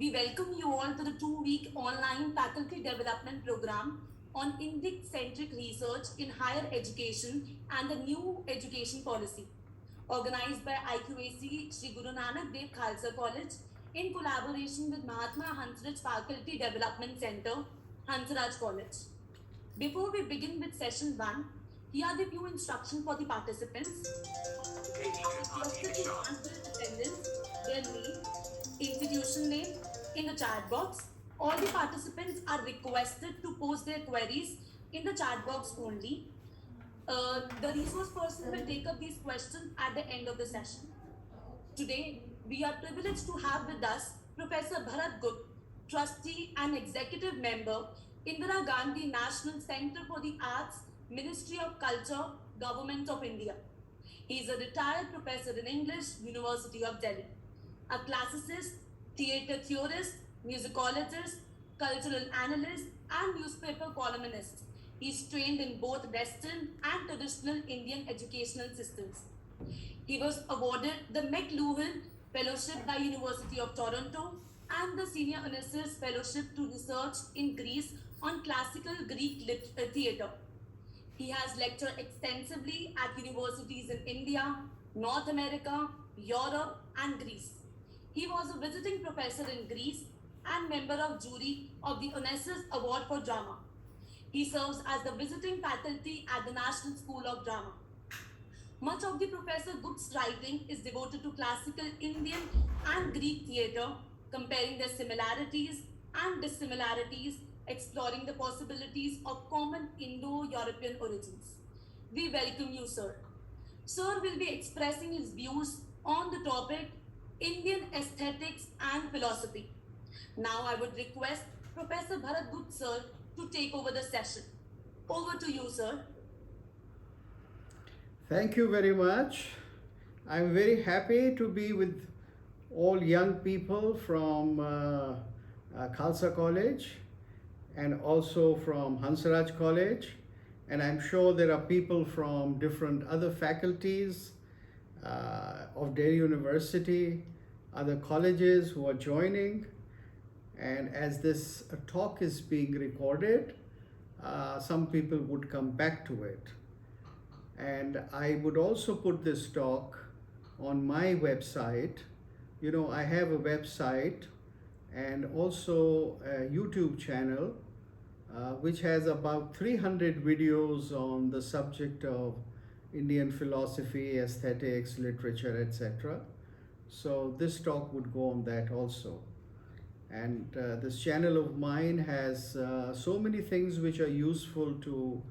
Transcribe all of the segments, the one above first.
We welcome you all to the 2-week online faculty development program on Indic-centric research in higher education and the new education policy, organized by IQAC Sri Guru Nanak Dev Khalsa College in collaboration with Mahatma Hansraj Faculty Development Center, Hansraj College. Before we begin with session 1, here are the few instructions for the participants. Requested to answer attendance, their name, institution name in the chat box. All the participants are requested to post their queries in the chat box only. The resource person will take up these questions at the end of the session. Today, we are privileged to have with us Professor Bharat Gut, trustee and executive member, Indira Gandhi National Center for the Arts, Ministry of Culture, Government of India. He is a retired professor in English, University of Delhi, a classicist, theatre theorist, musicologist, cultural analyst, and newspaper columnist. He is trained in both Western and traditional Indian educational systems. He was awarded the McLuhan Fellowship by University of Toronto and the Senior Onassis Fellowship to Research in Greece on classical Greek theatre. He has lectured extensively at universities in India, North America, Europe, and Greece. He was a visiting professor in Greece and member of jury of the Onassis Award for Drama. He serves as the visiting faculty at the National School of Drama. Much of the Professor Gut's writing is devoted to classical Indian and Greek theatre, comparing their similarities and dissimilarities, exploring the possibilities of common Indo-European origins. We welcome you, sir. Sir will be expressing his views on the topic Indian aesthetics and philosophy. Now I would request Professor Bharat Gut, sir, to take over the session. Over to you, sir. Thank you very much. I'm very happy to be with all young people from Khalsa College and also from Hansraj College. And I'm sure there are people from different other faculties of Delhi University, other colleges who are joining. And as this talk is being recorded, some people would come back to it. And I would also put this talk on my website. You know, I have a website and also a YouTube channel which has about 300 videos on the subject of Indian philosophy, aesthetics, literature, etc. So this talk would go on that also. And this channel of mine has so many things which are useful to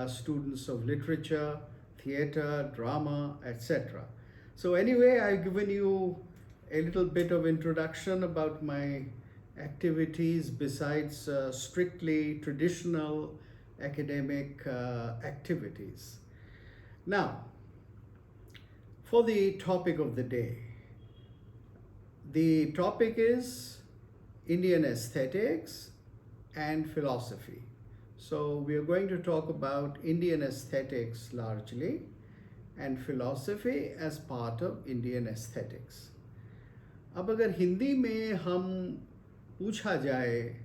students of literature, theatre, drama, etc. So anyway, I've given you a little bit of introduction about my activities besides strictly traditional academic activities. Now, for the topic of the day. The topic is Indian aesthetics and philosophy. So we are going to talk about Indian aesthetics largely and philosophy as part of Indian aesthetics. अब अगर हिंदी में हम पूछा जाए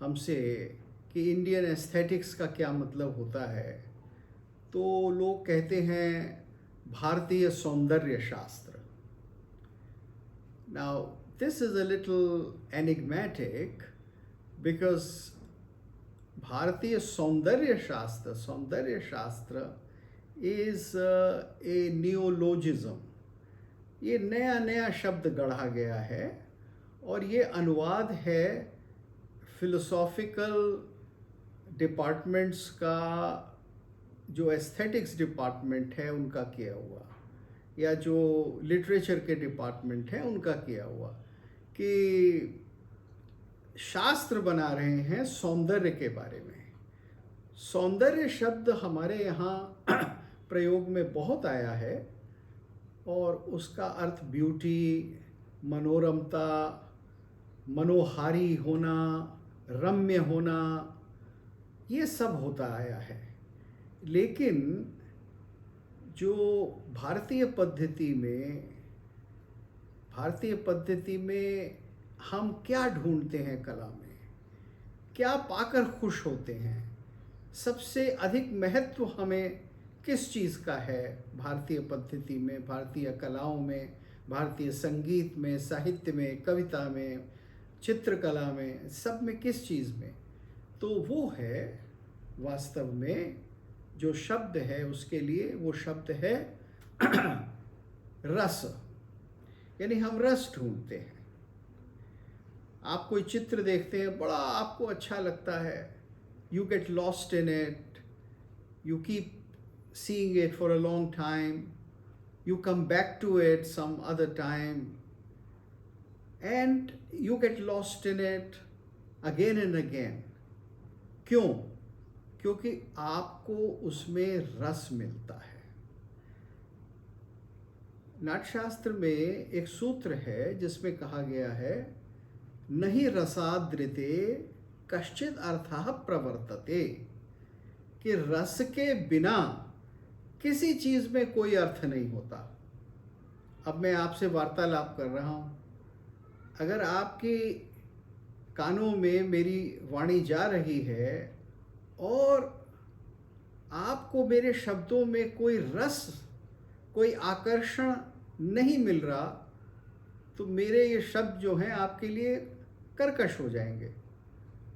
हमसे कि Indian aesthetics का क्या मतलब होता है, तो लोग कहते हैं भारतीय सौंदर्य शास्त्र. Now, this is a little enigmatic because Bharatiya Saundarya Shastra is a neologism. ये नया नया शब्द गढ़ा गया है और ये अनुवाद है फिलोसॉफिकल डिपार्टमेंट्स का, जो एस्थेटिक्स डिपार्टमेंट है उनका किया हुआ, या जो लिटरेचर के डिपार्टमेंट है उनका किया हुआ, कि शास्त्र बना रहे हैं सौंदर्य के बारे में. सौंदर्य शब्द हमारे यहाँ प्रयोग में बहुत आया है और उसका अर्थ ब्यूटी, मनोरमता, मनोहारी होना, रम्य होना, ये सब होता आया है. लेकिन जो भारतीय पद्धति में हम क्या ढूंढते हैं कला में, क्या पाकर खुश होते हैं, सबसे अधिक महत्व हमें किस चीज़ का है भारतीय पद्धति में, भारतीय कलाओं में, भारतीय संगीत में, साहित्य में, कविता में, चित्रकला में, सब में किस चीज़ में? तो वो है वास्तव में जो शब्द है उसके लिए, वो शब्द है रस। यानी हम रस ढूंढते हैं। आप कोई चित्र देखते हैं, बड़ा आपको अच्छा लगता है, you get lost in it, you keep seeing it for a long time, you come back to it some other time, and you get lost in it again and again. क्यों? क्योंकि आपको उसमें रस मिलता है। नाट्यशास्त्र में एक सूत्र है जिसमें कहा गया है, नहि रसादृते कश्चित् अर्थः प्रवर्तते, कि रस के बिना किसी चीज़ में कोई अर्थ नहीं होता। अब मैं आपसे वार्तालाप कर रहा हूँ, अगर आपके कानों में मेरी वाणी जा रही है और आपको मेरे शब्दों में कोई रस, कोई आकर्षण नहीं मिल रहा, तो मेरे ये शब्द जो हैं आपके लिए कर्कश हो जाएंगे,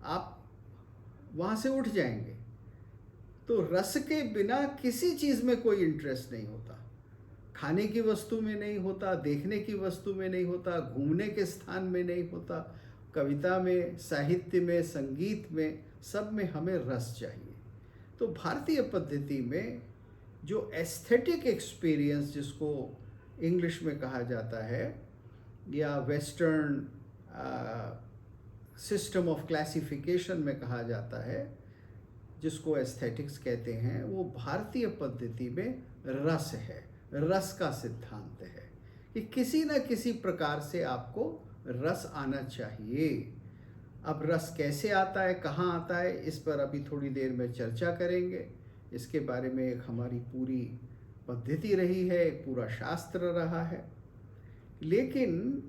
आप वहाँ से उठ जाएंगे। तो रस के बिना किसी चीज़ में कोई इंटरेस्ट नहीं होता, खाने की वस्तु में नहीं होता, देखने की वस्तु में नहीं होता, घूमने के स्थान में नहीं होता, कविता में, साहित्य में, संगीत में, सब में हमें रस चाहिए। तो भारतीय पद्धति में जो एस्थेटिक एक्सपीरियंस, जिसको इंग्लिश में कहा जाता है या वेस्टर्न सिस्टम ऑफ क्लासिफिकेशन में कहा जाता है, जिसको एस्थेटिक्स कहते हैं, वो भारतीय पद्धति में रस है, रस का सिद्धांत है कि किसी न किसी प्रकार से आपको रस आना चाहिए। अब रस कैसे आता है, कहाँ आता है, इस पर अभी थोड़ी देर में चर्चा करेंगे। इसके बारे में एक हमारी पूरी पद्धति रही है, एक पूरा शास्त्र रहा है। लेकिन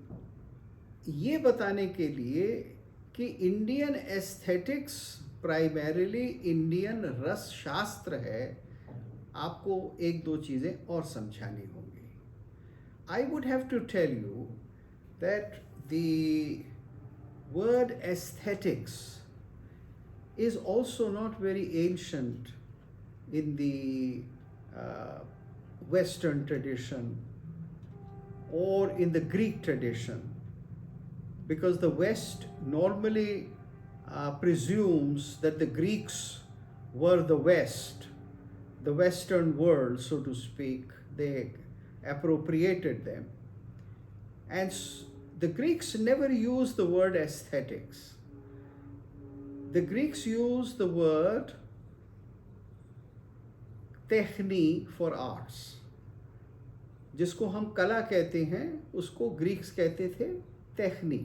ये बताने के लिए कि इंडियन एस्थेटिक्स प्राइमरीली इंडियन रस शास्त्र है, आपको एक दो चीज़ें और समझानी होंगी। I would have to tell you that the word aesthetics is also not very ancient in the Western tradition or in the Greek tradition, because the West normally presumes that the Greeks were the West, the Western world, so to speak. They appropriated them. And the Greeks never used the word aesthetics. The Greeks used the word techni for arts. जिसको हम कला कहते हैं उसको Greeks कहते थे techni,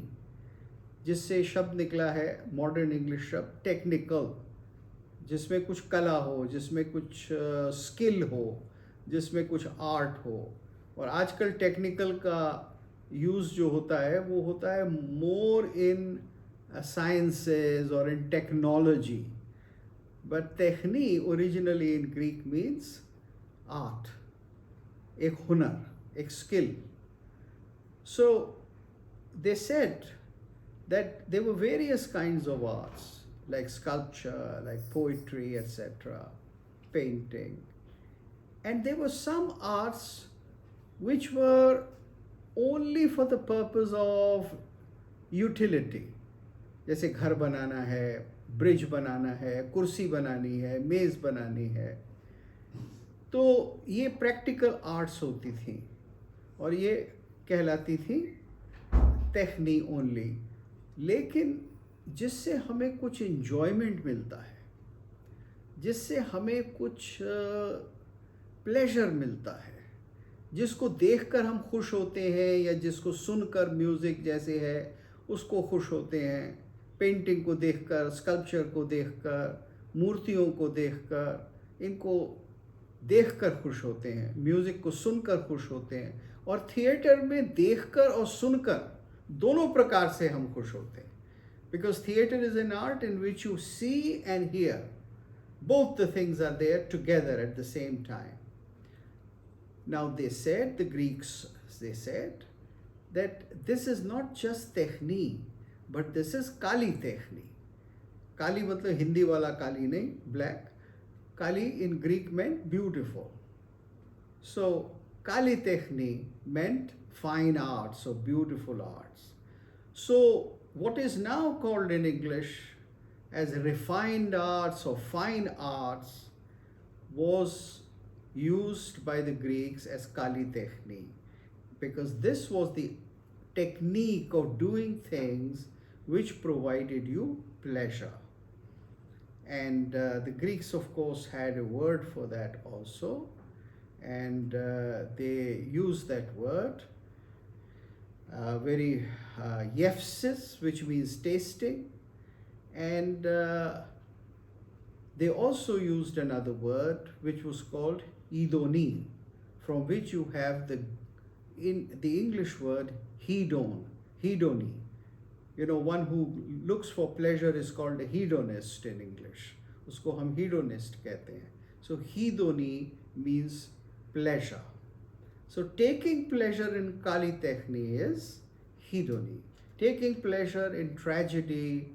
जिससे शब्द निकला है मॉडर्न इंग्लिश शब्द टेक्निकल, जिसमें कुछ कला हो, जिसमें कुछ स्किल हो, जिसमें कुछ आर्ट हो। और आजकल टेक्निकल का यूज़ जो होता है वो होता है मोर इन sciences or in technology. But techni originally in Greek means art, एक हुनर, एक skill. So they said that there were various kinds of arts, like sculpture, like poetry, etc., painting. And there were some arts which were only for the purpose of utility. जैसे घर बनाना है, bridge बनाना है, कुर्सी बनानी है, मेज़ बनानी है, तो ये प्रैक्टिकल आर्ट्स होती थी और ये कहलाती थी टेक्नी ओनली। लेकिन जिससे हमें कुछ एंजॉयमेंट मिलता है, जिससे हमें कुछ प्लेजर मिलता है, जिसको देखकर हम खुश होते हैं या जिसको सुनकर म्यूज़िक जैसे है उसको खुश होते हैं, पेंटिंग को देखकर, स्कल्पचर को देखकर, मूर्तियों को देखकर, इनको देखकर खुश होते हैं, म्यूज़िक को सुनकर खुश होते हैं। और थिएटर में देखकर और सुनकर दोनों प्रकार से हम खुश होते हैं, because theater is an art in which you see and hear. Both the things are there together at the same time. Now they said, the Greeks, they said that this is not just technique, but this is Kali technique. Kali मतलब हिंदी वाला काली नहीं, black. Kali in Greek meant beautiful. So Kali technique meant fine arts or beautiful arts. So what is now called in English as refined arts or fine arts was used by the Greeks as Kali technique, because this was the technique of doing things which provided you pleasure. And the Greeks, of course, had a word for that also, and they used that word yefsis, which means tasting, and they also used another word which was called idoni, from which you have the English word hedoni. You know, one who looks for pleasure is called a hedonist in English. Usko hum hedonist kehte hain. So hedoni means pleasure. So taking pleasure in Kali technique is hedoni. Taking pleasure in tragedy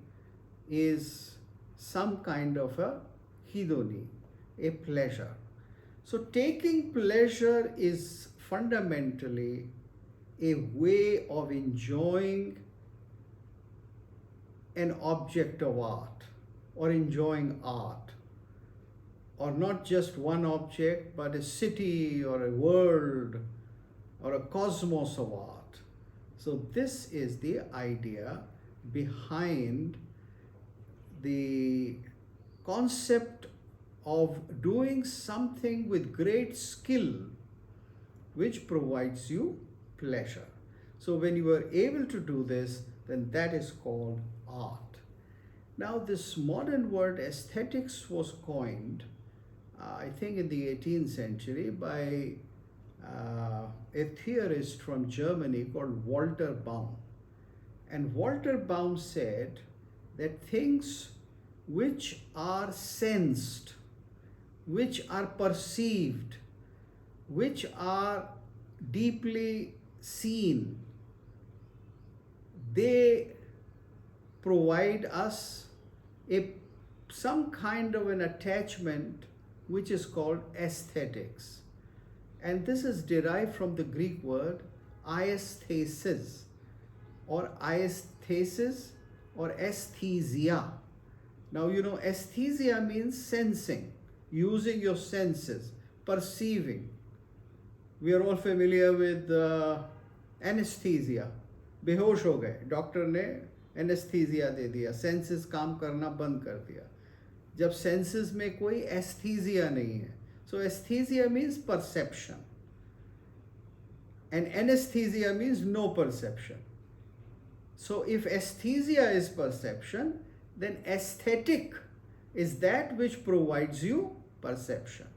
is some kind of a hedoni, a pleasure. So taking pleasure is fundamentally a way of enjoying an object of art or enjoying art, or not just one object, but a city or a world or a cosmos of art. So this is the idea behind the concept of doing something with great skill which provides you pleasure. So when you are able to do this, then that is called art. Now this modern word aesthetics was coined, I think in the 18th century by a theorist from Germany called Walter Baum. And Walter Baum said that things which are sensed, which are perceived, which are deeply seen, they provide us some kind of an attachment which is called aesthetics. And this is derived from the Greek word aesthesis or aesthesia. Now you know aesthesia means sensing, using your senses, perceiving. We are all familiar with anesthesia. बेहोश हो गए, doctor ने anaesthesia दे दिया, senses काम करना बंद कर दिया. जब सेंसेस में कोई एस्थीसिया नहीं है, so aesthesia means perception and anesthesia means no perception. So if aesthesia is perception, then aesthetic is that which provides you perception.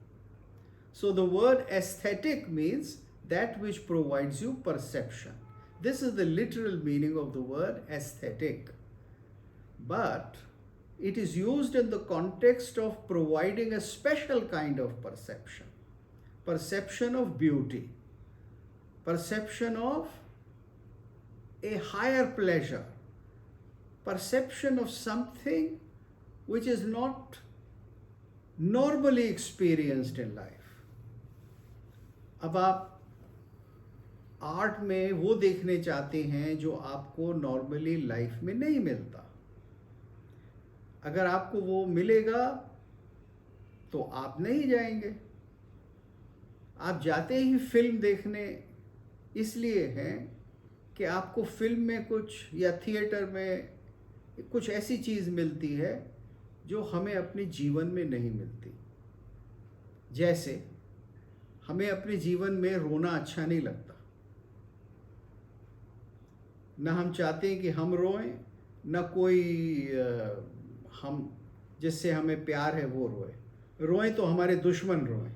So the word aesthetic means that which provides you perception. This is the literal meaning of the word aesthetic. But it is used in the context of providing a special kind of perception. Perception of beauty. Perception of a higher pleasure. Perception of something which is not normally experienced in life. अब आप art में वो देखने चाहते हैं जो आपको normally life में नहीं मिलता. अगर आपको वो मिलेगा तो आप नहीं जाएंगे. आप जाते ही फिल्म देखने इसलिए हैं कि आपको फिल्म में कुछ या थिएटर में कुछ ऐसी चीज़ मिलती है जो हमें अपने जीवन में नहीं मिलती. जैसे हमें अपने जीवन में रोना अच्छा नहीं लगता. न हम चाहते हैं कि हम रोएं, न कोई हम जिससे हमें प्यार है वो रोए. रोएं तो हमारे दुश्मन रोएं,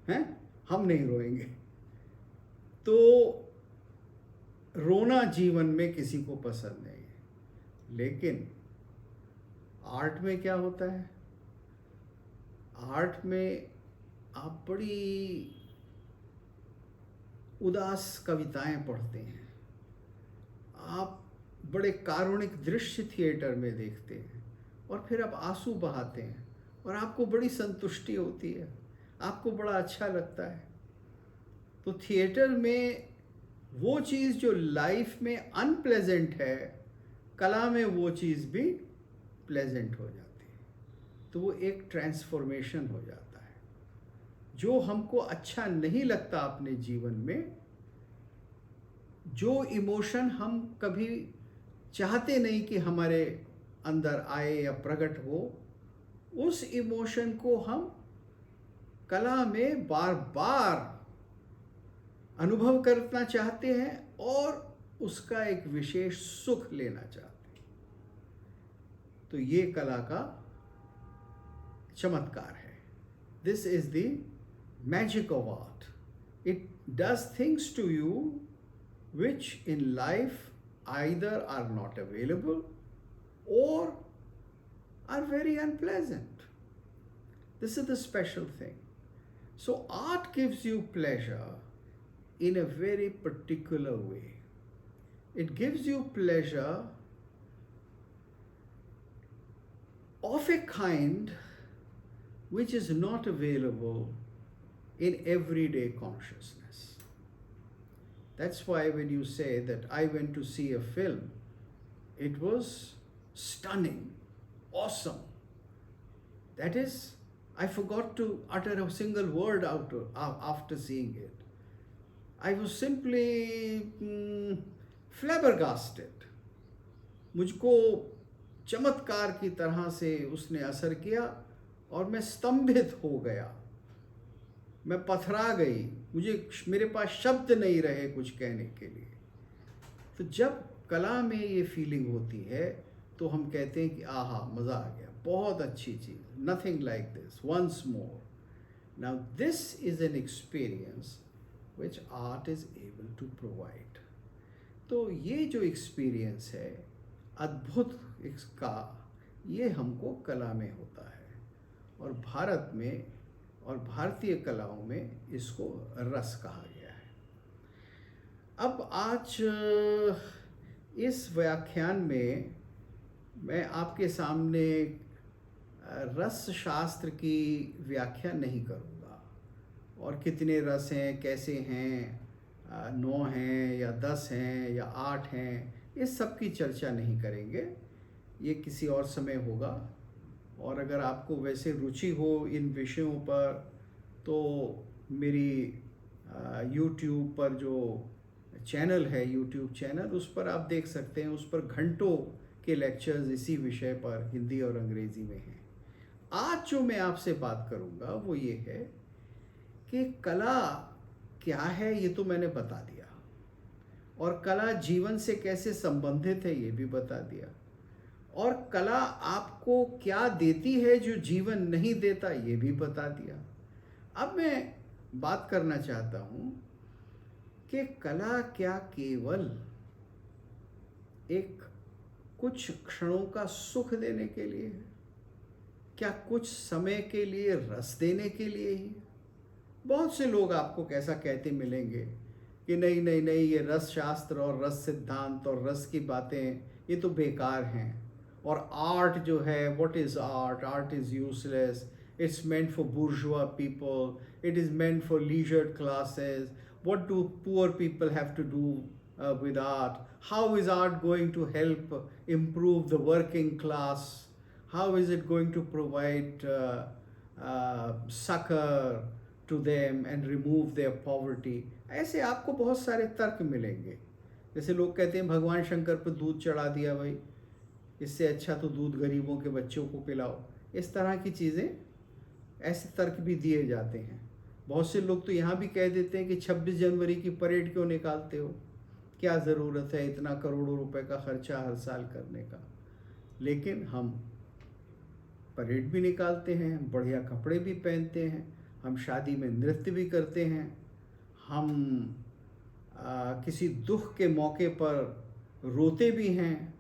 हैं, हम नहीं रोएंगे. तो रोना जीवन में किसी को पसंद नहीं है, लेकिन आर्ट में क्या होता है? आर्ट में आप बड़ी उदास कविताएं पढ़ते हैं, आप बड़े कारुणिक दृश्य थिएटर में देखते हैं और फिर आप आंसू बहाते हैं और आपको बड़ी संतुष्टि होती है, आपको बड़ा अच्छा लगता है। तो थिएटर में वो चीज़ जो लाइफ में अनप्लेजेंट है, कला में वो चीज़ भी प्लेजेंट हो जाती है। तो वो एक ट्रांसफॉर्मेशन हो जाता है। जो हमको अच्छा नहीं लगता अपने जीवन में, जो इमोशन हम कभी चाहते नहीं कि हमारे अंदर आए या प्रकट हो, उस इमोशन को हम कला में बार बार अनुभव करना चाहते हैं और उसका एक विशेष सुख लेना चाहते हैं। तो ये कला का चमत्कार है। This is the magic of art. It does things to you which in life either are not available or are very unpleasant. This is the special thing. So art gives you pleasure in a very particular way. It gives you pleasure of a kind which is not available in everyday consciousness. That's why when you say that I went to see a film, it was stunning, awesome. That is, I forgot to utter a single word after seeing it. I was simply flabbergasted. मुझको चमत्कार की तरह से उसने असर किया और मैं स्तंभित हो गया, मैं पथरा गई, मेरे पास शब्द नहीं रहे कुछ कहने के लिए। तो जब कला में ये फीलिंग होती है तो हम कहते हैं कि आहा, मज़ा आ गया, बहुत अच्छी चीज़, nothing like this, once more. Now this is an experience which art is able to provide. तो ये जो एक्सपीरियंस है अद्भुत इसका, ये हमको कला में होता है और भारत में और भारतीय कलाओं में इसको रस कहा गया है। अब आज इस व्याख्यान में मैं आपके सामने रस शास्त्र की व्याख्या नहीं करूँगा और कितने रस हैं, कैसे हैं, 9 हैं या 10 हैं या 8 हैं, इस सब की चर्चा नहीं करेंगे, ये किसी और समय होगा। और अगर आपको वैसे रुचि हो इन विषयों पर तो मेरी YouTube पर जो चैनल है, YouTube चैनल, उस पर आप देख सकते हैं, उस पर घंटों के लेक्चर्स इसी विषय पर हिंदी और अंग्रेज़ी में हैं। आज जो मैं आपसे बात करूंगा वो ये है कि कला क्या है, ये तो मैंने बता दिया, और कला जीवन से कैसे संबंधित है ये भी बता दिया, और कला आपको क्या देती है जो जीवन नहीं देता ये भी बता दिया। अब मैं बात करना चाहता हूँ कि कला क्या केवल एक कुछ क्षणों का सुख देने के लिए है, क्या कुछ समय के लिए रस देने के लिए ही? बहुत से लोग आपको कैसा कहते मिलेंगे कि नहीं नहीं नहीं, ये रस शास्त्र और रस सिद्धांत और रस की बातें ये तो बेकार हैं, और आर्ट जो है, what is art? Art is useless, it's meant for bourgeois people, it is meant for leisured classes, what do poor people have to do with art? How is art going to help improve the working class? How is it going to provide succor to them and remove their poverty? ऐसे आपको बहुत सारे तर्क मिलेंगे। जैसे लोग कहते हैं भगवान शंकर पर दूध चढ़ा दिया भाई, इससे अच्छा तो दूध गरीबों के बच्चों को पिलाओ। इस तरह की चीज़ें, ऐसे तर्क भी दिए जाते हैं। बहुत से लोग तो यहाँ भी कह देते हैं कि 26 जनवरी की परेड क्यों निकालते हो, क्या ज़रूरत है इतना करोड़ों रुपए का खर्चा हर साल करने का। लेकिन हम परेड भी निकालते हैं, बढ़िया कपड़े भी पहनते हैं, हम शादी में नृत्य भी करते हैं, हम किसी दुख के मौके पर रोते भी हैं,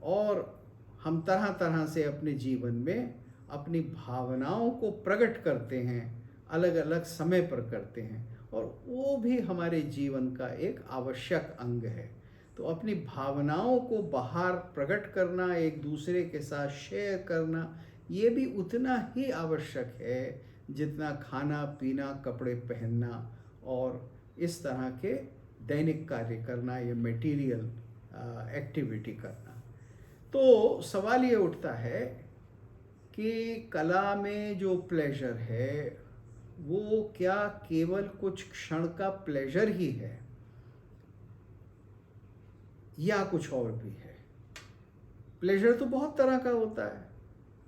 और हम तरह तरह से अपने जीवन में अपनी भावनाओं को प्रकट करते हैं, अलग अलग समय पर करते हैं, और वो भी हमारे जीवन का एक आवश्यक अंग है। तो अपनी भावनाओं को बाहर प्रकट करना, एक दूसरे के साथ शेयर करना, ये भी उतना ही आवश्यक है जितना खाना पीना, कपड़े पहनना और इस तरह के दैनिक कार्य करना या मटेरियल एक्टिविटी करना। तो सवाल ये उठता है कि कला में जो प्लेजर है वो क्या केवल कुछ क्षण का प्लेजर ही है या कुछ और भी है? प्लेजर तो बहुत तरह का होता है।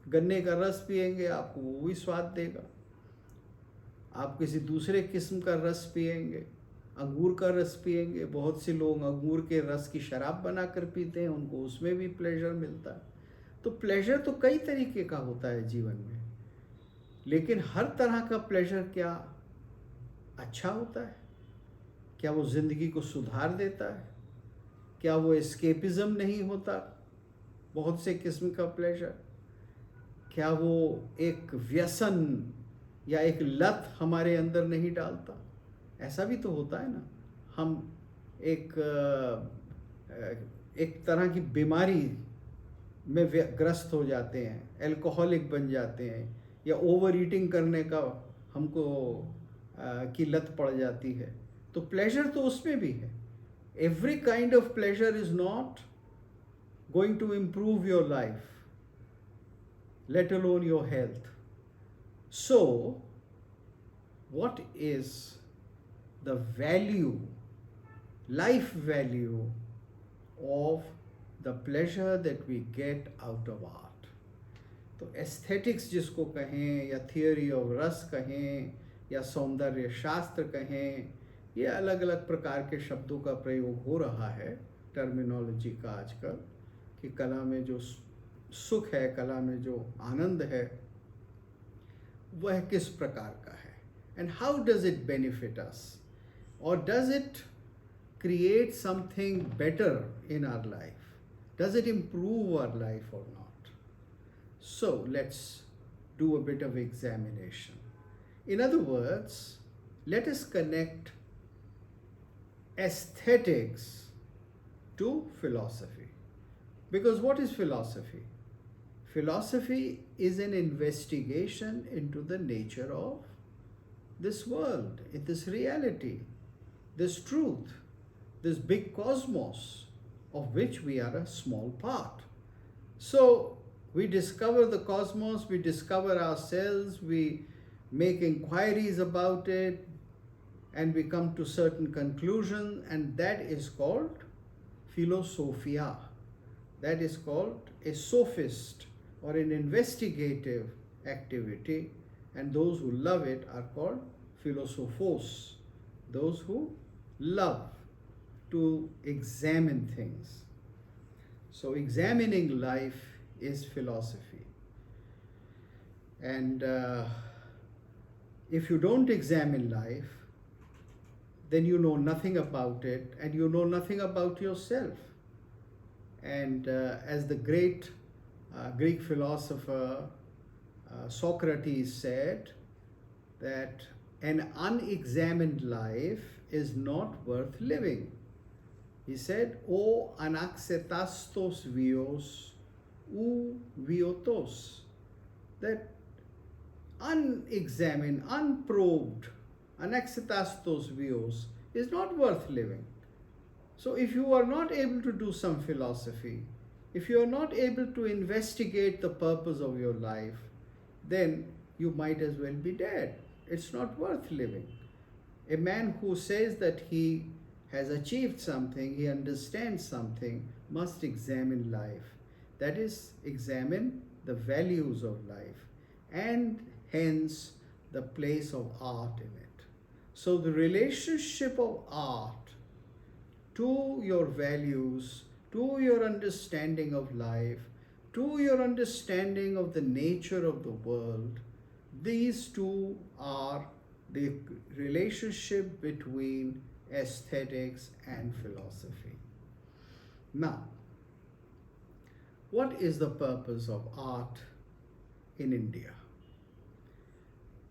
गन्ने का रस पिएंगे आपको वो भी स्वाद देगा, आप किसी दूसरे किस्म का रस पिएंगे, अंगूर का रस पिएंगे, बहुत से लोग अंगूर के रस की शराब बनाकर पीते हैं, उनको उसमें भी प्लेजर मिलता है। तो प्लेजर तो कई तरीके का होता है जीवन में, लेकिन हर तरह का प्लेजर क्या अच्छा होता है? क्या वो ज़िंदगी को सुधार देता है? क्या वो एस्केपिज्म नहीं होता बहुत से किस्म का प्लेजर? क्या वो एक व्यसन या एक लत हमारे अंदर नहीं डालता? ऐसा भी तो होता है ना, हम एक तरह की बीमारी में ग्रस्त हो जाते हैं, एल्कोहलिक बन जाते हैं, या ओवर ईटिंग करने का हमको की लत पड़ जाती है। तो प्लेजर तो उसमें भी है। Every kind of pleasure is not going to improve your life, let alone your health. So, what is the value, life value of the pleasure that we get out of art? तो aesthetics जिसको कहें या theory of रस कहें या सौंदर्य शास्त्र कहें, ये अलग अलग प्रकार के शब्दों का प्रयोग हो रहा है टर्मिनोलॉजी का आजकल, कि कला में जो सुख है, कला में जो आनंद है, वह किस प्रकार का है, and how does it benefit us, और does it create something better in our life, does it improve our life और not? So let's do a bit of examination. In other words, let us connect aesthetics to philosophy. Because what is philosophy? Philosophy is an investigation into the nature of this world, this reality, this truth, this big cosmos of which we are a small part. So we discover the cosmos, we discover ourselves, we make inquiries about it, and we come to certain conclusions, and that is called philosophia. That is called a sophist or an investigative activity, and those who love it are called philosophos, those who love to examine things. So examining life is philosophy. And if you don't examine life, then you know nothing about it, and you know nothing about yourself. And as the great Greek philosopher Socrates said, that an unexamined life is not worth living. He said, O anaxetastos vios ou viotos, that unexamined, unprobed, anaxetastos vios is not worth living. So if you are not able to do some philosophy, if you are not able to investigate the purpose of your life, then you might as well be dead. It's not worth living. A man who says that he has achieved something, he understands something, must examine life. That is, examine the values of life, and hence the place of art in it. So the relationship of art to your values, to your understanding of life, to your understanding of the nature of the world, these two are the relationship between aesthetics, and philosophy. Now, what is the purpose of art in India?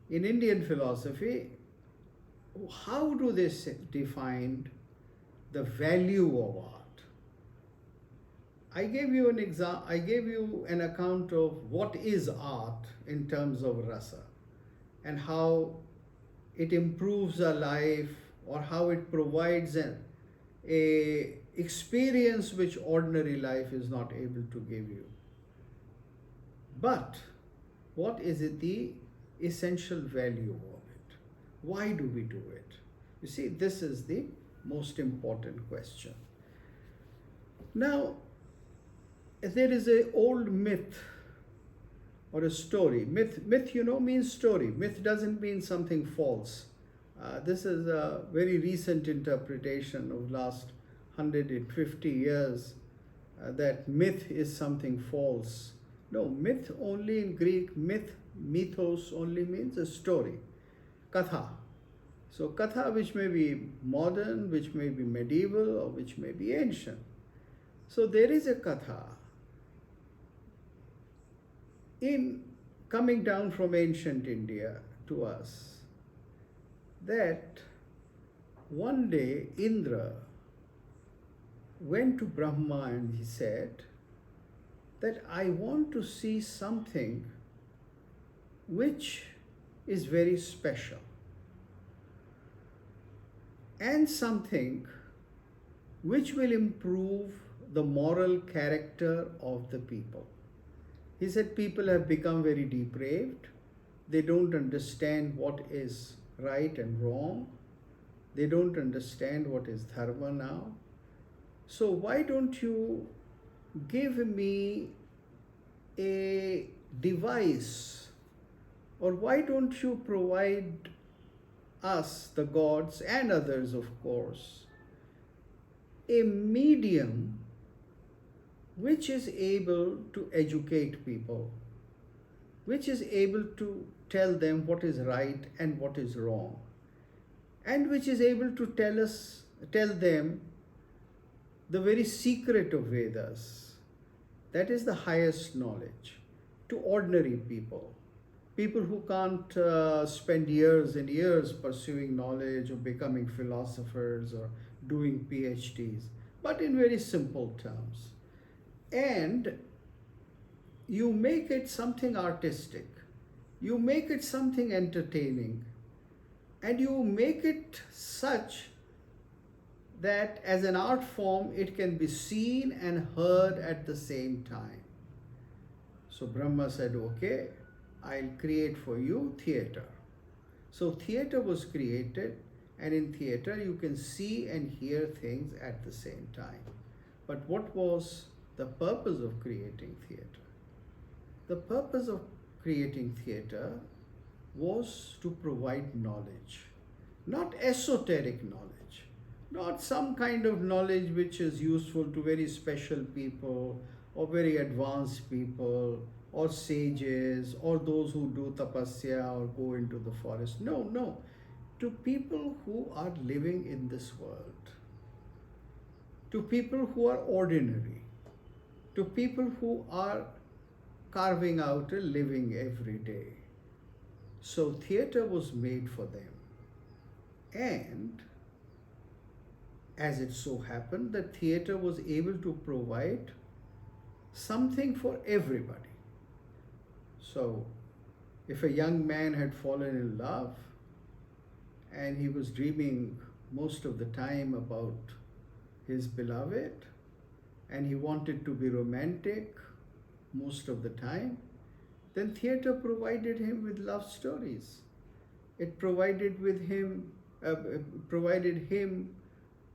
In Indian philosophy, how do they define the value of art? I gave you an account of what is art in terms of rasa and how it improves our life or how it provides a experience which ordinary life is not able to give you. But what is it the essential value of it? Why do we do it? You see, this is the most important question. Now, there is an old myth or a story. Myth, means story. Myth doesn't mean something false. This is a very recent interpretation of last 150 years that myth is something false. No, myth only in Greek, mythos only means a story. Katha. So katha, which may be modern, which may be medieval, or which may be ancient. So there is a katha in coming down from ancient India to us, that one day Indra went to Brahma and he said that I want to see something which is very special and something which will improve the moral character of the people. He said people have become very depraved. They don't understand what is right and wrong. They don't understand what is dharma now. So why don't you give me a device, or why don't you provide us, the gods and others of course, a medium which is able to educate people, which is able to tell them what is right and what is wrong, and which is able to tell them the very secret of Vedas, that is the highest knowledge, to ordinary people, people who can't spend years and years pursuing knowledge or becoming philosophers or doing PhDs, but in very simple terms. And you make it something artistic, you make it something entertaining, and you make it such that as an art form it can be seen and heard at the same time. So Brahma said, okay, I'll create for you theater. So theater was created, and in theater you can see and hear things at the same time. But what was the purpose of creating theater? The purpose of creating theater was to provide knowledge, not esoteric knowledge, not some kind of knowledge which is useful to very special people or very advanced people or sages or those who do tapasya or go into the forest. No, to people who are living in this world, to people who are ordinary, to people who are carving out a living every day. So theater was made for them. And as it so happened, the theater was able to provide something for everybody. So if a young man had fallen in love and he was dreaming most of the time about his beloved, and he wanted to be romantic most of the time, then theater provided him with love stories. It provided him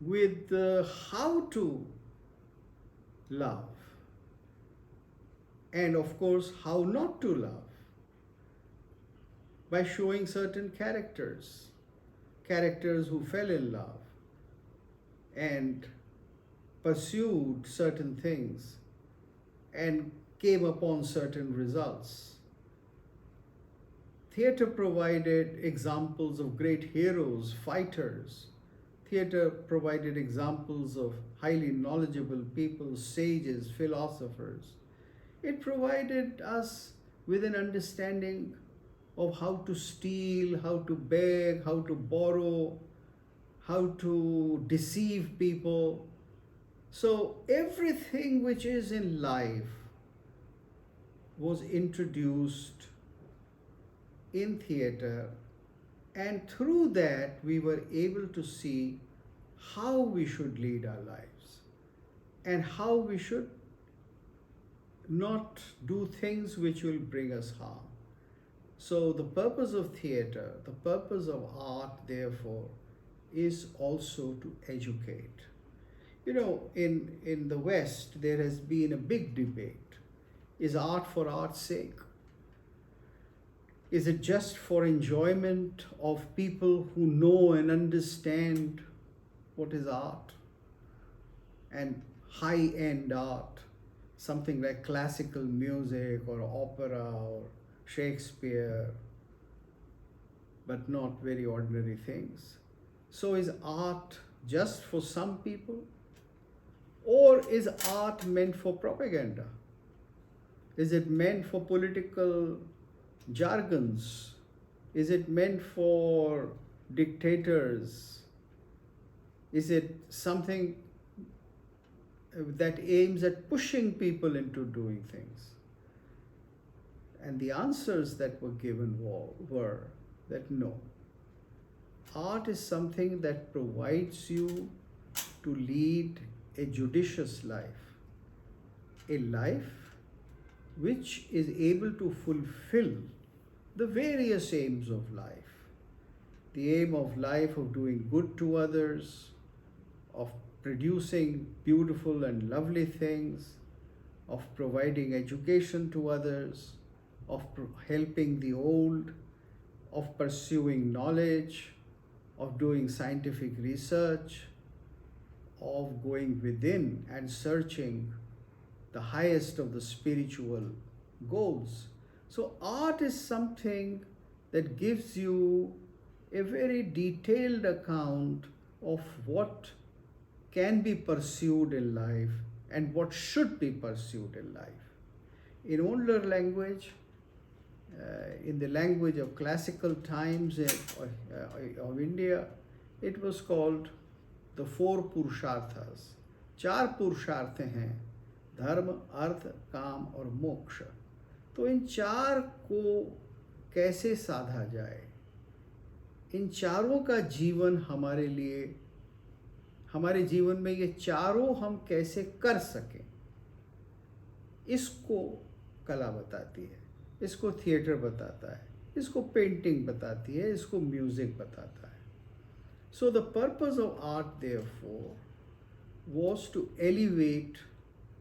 with how to love, and of course how not to love, by showing certain characters who fell in love and pursued certain things and came upon certain results. Theatre provided examples of great heroes, fighters. theater provided examples of highly knowledgeable people, sages, philosophers. It provided us with an understanding of how to steal, how to beg, how to borrow, how to deceive people. So, everything which is in life was introduced in theater, and through that, we were able to see how we should lead our lives and how we should not do things which will bring us harm. So, the purpose of theater, the purpose of art, therefore, is also to educate. You know, in the West, there has been a big debate. Is art for art's sake? Is it just for enjoyment of people who know and understand what is art? And high-end art, something like classical music or opera or Shakespeare, but not very ordinary things. So is art just for some people? Or is art meant for propaganda? Is it meant for political jargons? Is it meant for dictators? Is it something that aims at pushing people into doing things? And the answers that were given were that no. Art is something that provides you to lead a judicious life, a life which is able to fulfill the various aims of life. The aim of life of doing good to others, of producing beautiful and lovely things, of providing education to others, of helping the old, of pursuing knowledge, of doing scientific research, of going within and searching the highest of the spiritual goals. So art is something that gives you a very detailed account of what can be pursued in life and what should be pursued in life. In older language, in the language of classical times of India, it was called the four Purusharthas. चार पुरुषार्थ हैं, धर्म, अर्थ, काम और मोक्ष. तो इन चार को कैसे साधा जाए, इन चारों का जीवन हमारे लिए, हमारे जीवन में ये चारों हम कैसे कर सकें, इसको कला बताती है, इसको थिएटर बताता है, इसको पेंटिंग बताती है, इसको म्यूजिक बताता है. So the purpose of art therefore was to elevate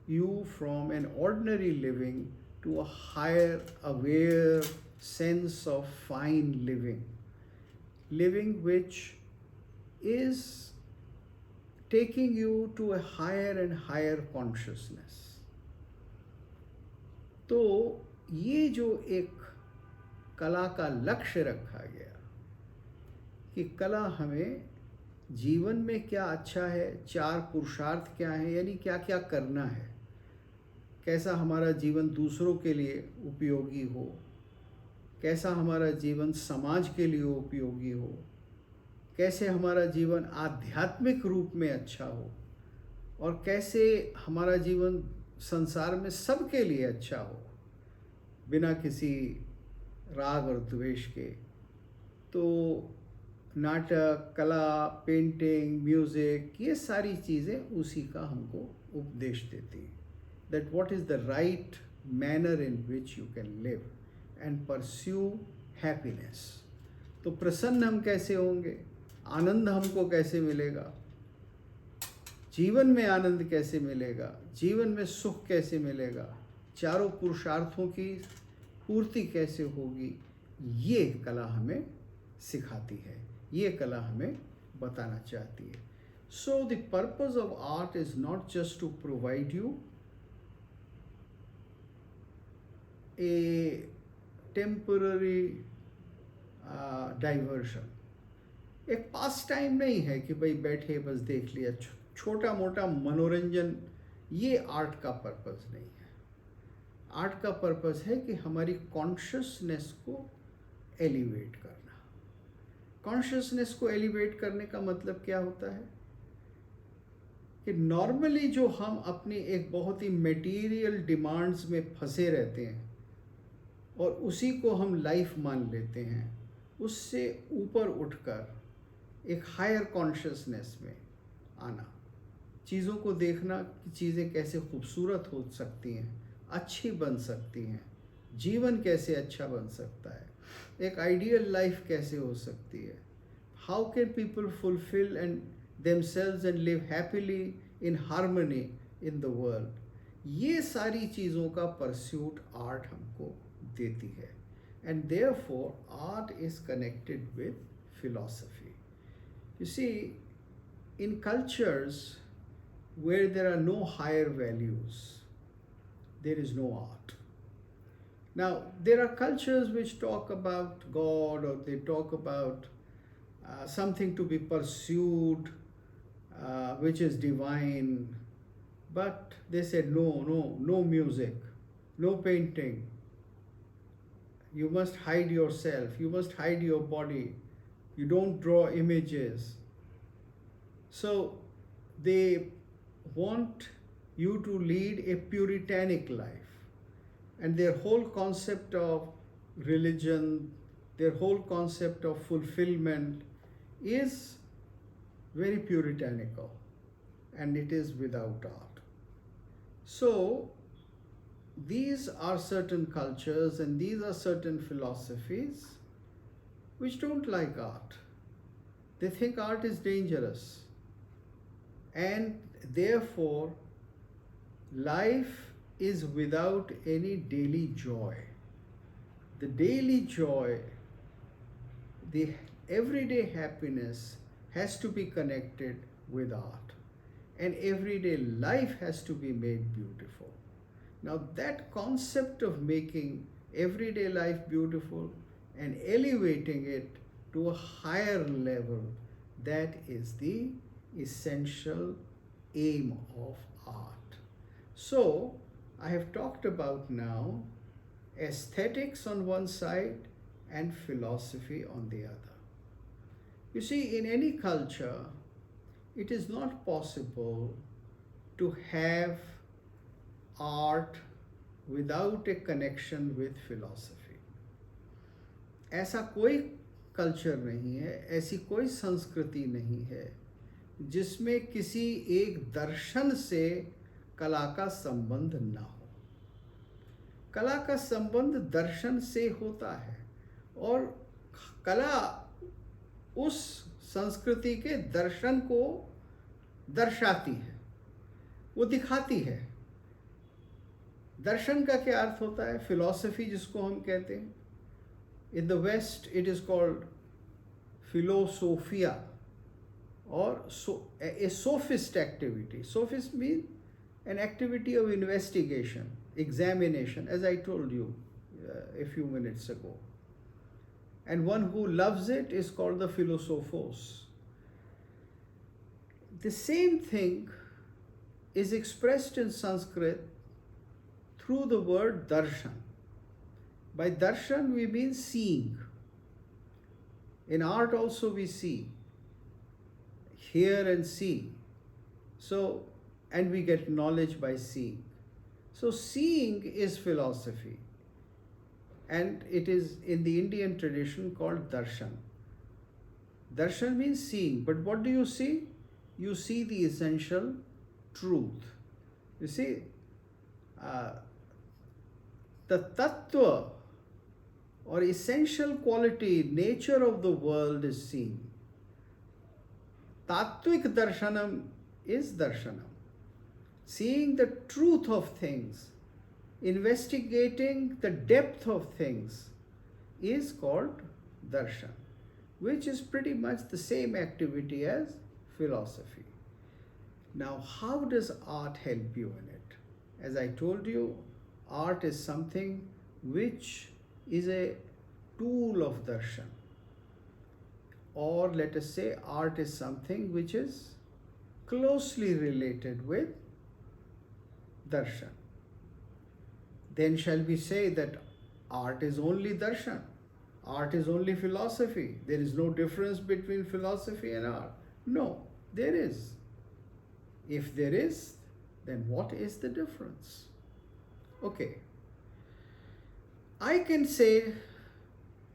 you from an ordinary living to a higher aware sense of fine living, living which is taking you to a higher and higher consciousness. तो ये जो एक कला का लक्ष्य रखा गया कि कला हमें जीवन में क्या अच्छा है, चार पुरुषार्थ क्या है, यानी क्या क्या करना है, कैसा हमारा जीवन दूसरों के लिए उपयोगी हो, कैसा हमारा जीवन समाज के लिए उपयोगी हो, कैसे हमारा जीवन आध्यात्मिक रूप में अच्छा हो, और कैसे हमारा जीवन संसार में सबके लिए अच्छा हो बिना किसी राग और द्वेष के. तो नाटक, कला, पेंटिंग, म्यूज़िक, ये सारी चीज़ें उसी का हमको उपदेश देती हैं. That what is the right manner in which you can live and pursue happiness. तो प्रसन्न हम कैसे होंगे, आनंद हमको कैसे मिलेगा, जीवन में आनंद कैसे मिलेगा, जीवन में सुख कैसे मिलेगा, चारों पुरुषार्थों की पूर्ति कैसे होगी, ये कला हमें सिखाती है, ये कला हमें बताना चाहती है. So the purpose of art is not just to provide you a temporary diversion. एक पास टाइम नहीं है कि भाई बैठे बस देख लिया, छोटा मोटा मनोरंजन, ये आर्ट का पर्पस नहीं है। आर्ट का पर्पस है कि हमारी कॉन्शियसनेस को एलिवेट करना। कॉन्शियसनेस को एलिवेट करने का मतलब क्या होता है कि नॉर्मली जो हम अपनी एक बहुत ही मटेरियल डिमांड्स में फंसे रहते हैं और उसी को हम लाइफ मान लेते हैं, उससे ऊपर उठकर एक हायर कॉन्शियसनेस में आना, चीज़ों को देखना कि चीज़ें कैसे खूबसूरत हो सकती हैं, अच्छी बन सकती हैं, जीवन कैसे अच्छा बन सकता है, एक आइडियल लाइफ कैसे हो सकती है, how can people fulfil and themselves and live happily in harmony in the world. ये सारी चीज़ों का परस्यूट आर्ट हमको देती है, and therefore art is connected with philosophy. You see, in cultures where there are no higher values, there is no art. Now, there are cultures which talk about God, or they talk about something to be pursued, which is divine, but they said no music, no painting, you must hide yourself, you must hide your body, you don't draw images. So they want you to lead a puritanic life, and their whole concept of religion, their whole concept of fulfillment is very puritanical, and it is without art. So these are certain cultures and these are certain philosophies which don't like art. They think art is dangerous, and therefore life is without any daily joy. The daily joy, the everyday happiness has to be connected with art, and everyday life has to be made beautiful. Now that concept of making everyday life beautiful and elevating it to a higher level, that is the essential aim of art. So I have talked about now aesthetics on one side and philosophy on the other. You see, in any culture, it is not possible to have art without a connection with philosophy. ऐसा कोई culture नहीं है, ऐसी कोई संस्कृति नहीं है जिसमें किसी एक दर्शन से कला का संबंध ना हो। कला का संबंध दर्शन से होता है, और कला उस संस्कृति के दर्शन को दर्शाती है, वो दिखाती है। दर्शन का क्या अर्थ होता है? फिलॉसफी जिसको हम कहते हैं, in the west it is called philosophia, और a sophist activity. Sophist mean an activity of investigation, examination, as I told you a few minutes ago. And one who loves it is called the philosophos. The same thing is expressed in Sanskrit through the word darshan. By darshan we mean seeing. In art also we see, hear and see. So, and we get knowledge by seeing. So seeing is philosophy, and it is in the Indian tradition called darshan. Darshan means seeing, but what do you see? You see the essential truth. You see, the tattva or essential quality, nature of the world is seen. Tattvik darshanam is darshanam. Seeing the truth of things, investigating the depth of things is called darshan, which is pretty much the same activity as philosophy. Now, how does art help you in it? As I told you, art is something which is a tool of darshan. or let us say art is something which is closely related with darshan. Then shall we say that art is only darshan? Art is only philosophy. There is no difference between philosophy and art. No, there is. If there is, then what is the difference? Okay, I can say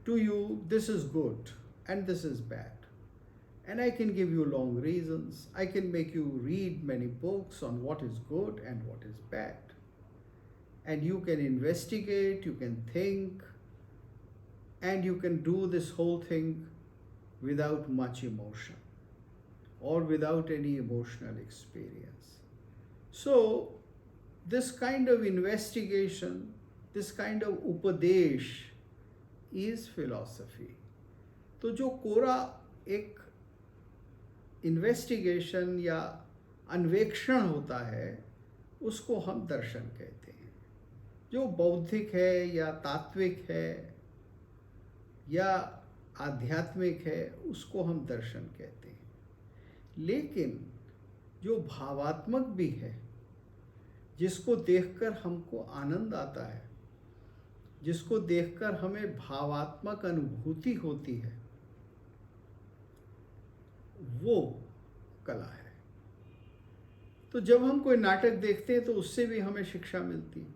to you, this is good and this is bad. And I can give you long reasons. I can make you read many books on what is good and what is bad. And you can investigate, you can think, and you can do this whole thing without much emotion or without any emotional experience. So, this kind of investigation, this kind of upadesh is philosophy. तो जो कोरा एक investigation या अन्वेक्षण होता है उसको हम दर्शन कहते हैं. जो बौद्धिक है या तात्विक है या आध्यात्मिक है उसको हम दर्शन कहते हैं. लेकिन जो भावात्मक भी है, जिसको देखकर हमको आनंद आता है, जिसको देखकर हमें भावात्मक अनुभूति होती है, वो कला है. तो जब हम कोई नाटक देखते हैं तो उससे भी हमें शिक्षा मिलती है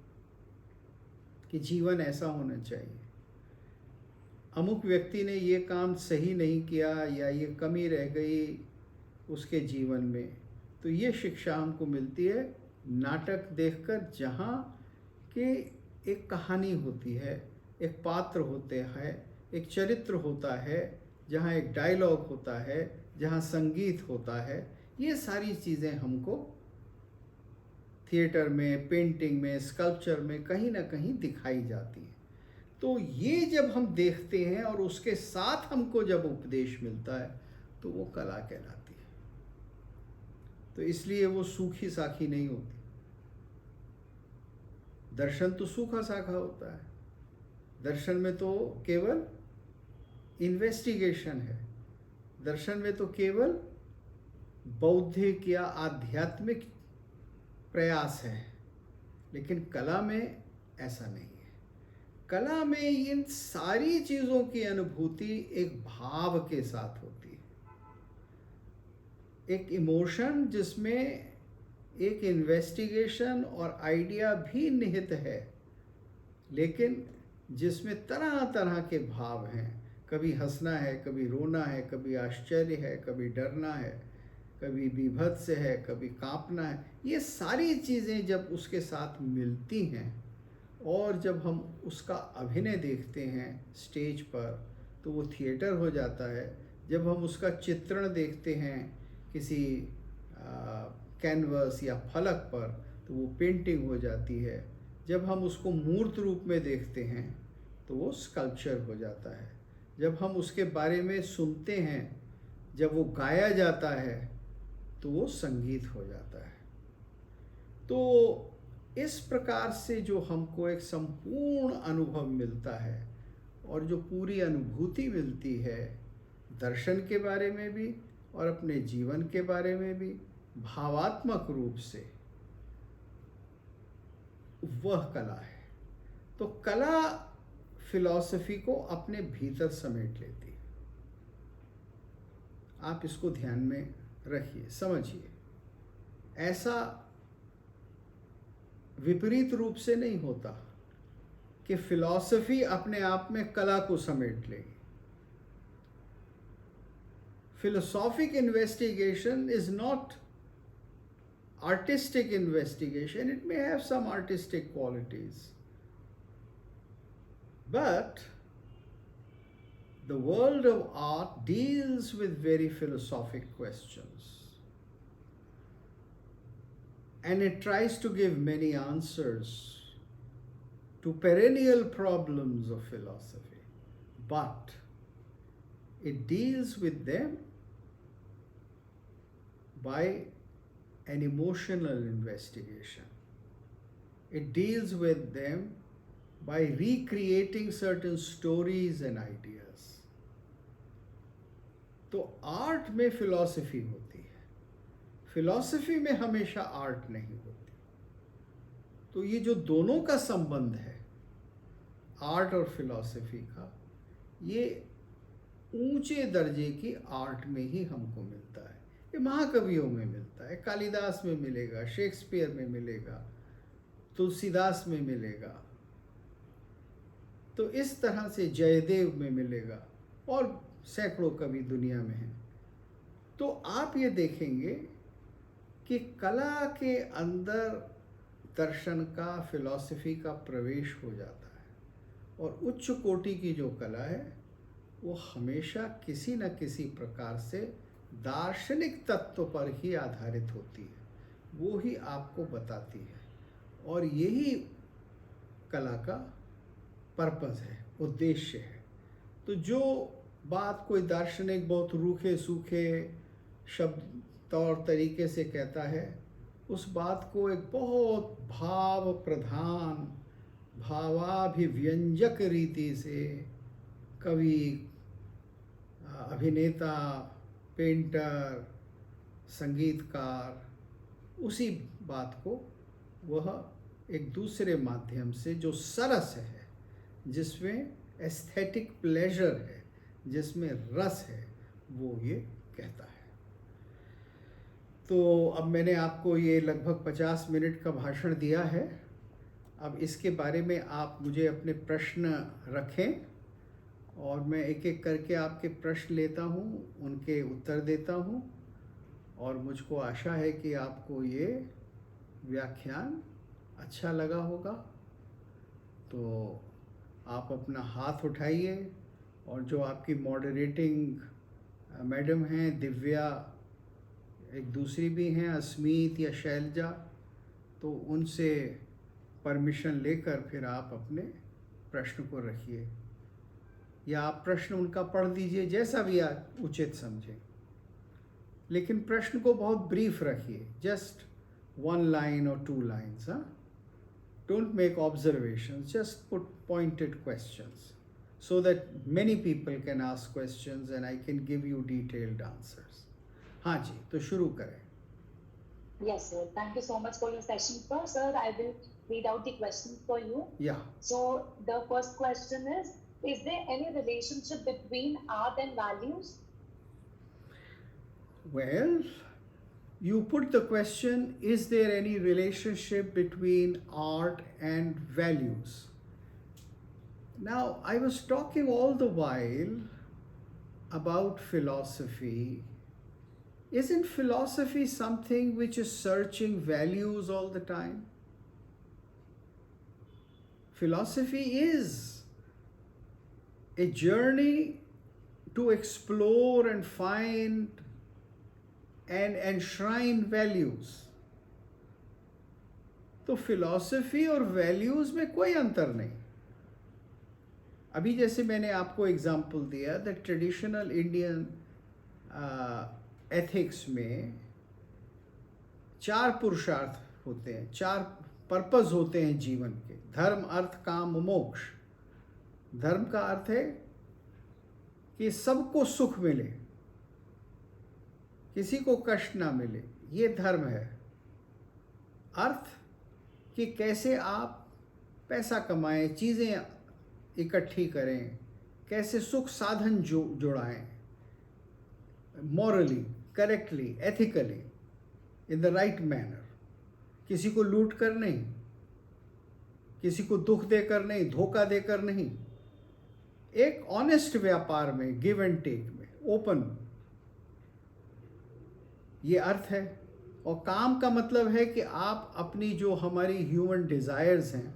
कि जीवन ऐसा होना चाहिए. अमुक व्यक्ति ने ये काम सही नहीं किया या ये कमी रह गई उसके जीवन में, तो ये शिक्षा हमको मिलती है नाटक देखकर, जहाँ कि एक कहानी होती है, एक पात्र होते हैं, एक चरित्र होता है, जहाँ एक डायलॉग होता है, जहाँ संगीत होता है. ये सारी चीज़ें हमको थिएटर में, पेंटिंग में, स्कल्पचर में कहीं ना कहीं दिखाई जाती हैं. तो ये जब हम देखते हैं और उसके साथ हमको जब उपदेश मिलता है तो वो कला कहलाती है. तो इसलिए वो सूखी साखी नहीं होती. दर्शन तो सूखा साखा होता है. दर्शन में तो केवल इन्वेस्टिगेशन है. दर्शन में तो केवल बौद्धिक या आध्यात्मिक प्रयास है. लेकिन कला में ऐसा नहीं है. कला में इन सारी चीज़ों की अनुभूति एक भाव के साथ होती है, एक इमोशन जिसमें एक इन्वेस्टिगेशन और आइडिया भी निहित है, लेकिन जिसमें तरह तरह के भाव हैं. कभी हंसना है, कभी रोना है, कभी आश्चर्य है, कभी डरना है, कभी बीभत्स है, कभी कांपना है. ये सारी चीज़ें जब उसके साथ मिलती हैं और जब हम उसका अभिनय देखते हैं स्टेज पर तो वो थिएटर हो जाता है. जब हम उसका चित्रण देखते हैं किसी कैनवस या फलक पर तो वो पेंटिंग हो जाती है. जब हम उसको मूर्त रूप में देखते हैं तो वो स्कल्पचर हो जाता है. जब हम उसके बारे में सुनते हैं, जब वो गाया जाता है तो वो संगीत हो जाता है. तो इस प्रकार से जो हमको एक संपूर्ण अनुभव मिलता है और जो पूरी अनुभूति मिलती है दर्शन के बारे में भी और अपने जीवन के बारे में भी भावात्मक रूप से, वह कला है. तो कला फिलॉसफी को अपने भीतर समेट लेती है. आप इसको ध्यान में रखिए, समझिए. ऐसा विपरीत रूप से नहीं होता कि फिलॉसफी अपने आप में कला को समेट लेगी. Philosophic investigation is not artistic investigation. It may have some artistic qualities. But the world of art deals with very philosophic questions. And it tries to give many answers to perennial problems of philosophy. But it deals with them by an emotional investigation. It deals with them by recreating certain stories and ideas. तो art में philosophy होती है, philosophy में हमेशा art नहीं होती। तो ये जो दोनों का संबंध है, आर्ट और फिलॉसफी का, ये ऊंचे दर्जे की आर्ट में ही हमको मिलता है। ये महाकवियों में मिलता है, कालिदास में मिलेगा, शेक्सपियर में मिलेगा, तुलसीदास में मिलेगा, तो इस तरह से जयदेव में मिलेगा, और सैकड़ों कवि दुनिया में हैं। तो आप ये देखेंगे कि कला के अंदर दर्शन का, फिलॉसफी का प्रवेश हो जाता है, और उच्च कोटि की जो कला है वो हमेशा किसी न किसी प्रकार से दार्शनिक तत्व पर ही आधारित होती है, वो ही आपको बताती है, और यही कला का पर्पस है, उद्देश्य है। तो जो बात कोई दार्शनिक बहुत रूखे सूखे शब्द तौर तरीके से कहता है, उस बात को एक बहुत भाव प्रधान, भावाभिव्यंजक रीति से कवि, अभिनेता, पेंटर, संगीतकार, उसी बात को वह एक दूसरे माध्यम से, जो सरस है, जिसमें एस्थेटिक प्लेजर है, जिसमें रस है, वो ये कहता है। तो अब मैंने आपको ये लगभग 50 मिनट का भाषण दिया है। अब इसके बारे में आप मुझे अपने प्रश्न रखें, और मैं एक एक करके आपके प्रश्न लेता हूँ, उनके उत्तर देता हूँ, और मुझको आशा है कि आपको ये व्याख्यान अच्छा लगा होगा। तो आप अपना हाथ उठाइए, और जो आपकी मॉडरेटिंग मैडम हैं, दिव्या, एक दूसरी भी हैं, अस्मीत या शैलजा, तो उनसे परमिशन लेकर फिर आप अपने प्रश्न को रखिए, या आप प्रश्न उनका पढ़ दीजिए, जैसा भी आप उचित समझें। लेकिन प्रश्न को बहुत ब्रीफ रखिए, जस्ट 1 line or 2 lines, हाँ? Don't make observations, just put pointed questions so that many people can ask questions and I can give you detailed answers. हाँ जी, तो शुरू करें। Yes, sir. Thank you so much for your session. First, sir, I will read out the questions for you. Yeah. So, the first question is there any relationship between art and values? Well, you put the question, is there any relationship between art and values? Now, I was talking all the while about philosophy. Isn't philosophy something which is searching values all the time? Philosophy is a journey to explore and find and enshrine values. तो philosophy और values में कोई अंतर नहीं। अभी जैसे मैंने आपको एग्जाम्पल दिया, द ट्रेडिशनल इंडियन एथिक्स में 4 पुरुषार्थ होते हैं, 4 पर्पस होते हैं जीवन के, धर्म, अर्थ, काम, मोक्ष। धर्म का अर्थ है कि सबको सुख मिले, किसी को कष्ट ना मिले, ये धर्म है। अर्थ कि कैसे आप पैसा कमाएं, चीज़ें इकट्ठी करें, कैसे सुख साधन जुड़ाएं, morally, correctly, ethically, in the right manner. किसी को लूट कर नहीं, किसी को दुख देकर नहीं, धोखा देकर नहीं, एक ऑनेस्ट व्यापार में, गिव एंड टेक में, ओपन, ये अर्थ है। और काम का मतलब है कि आप अपनी जो हमारी ह्यूमन डिज़ायर्स हैं,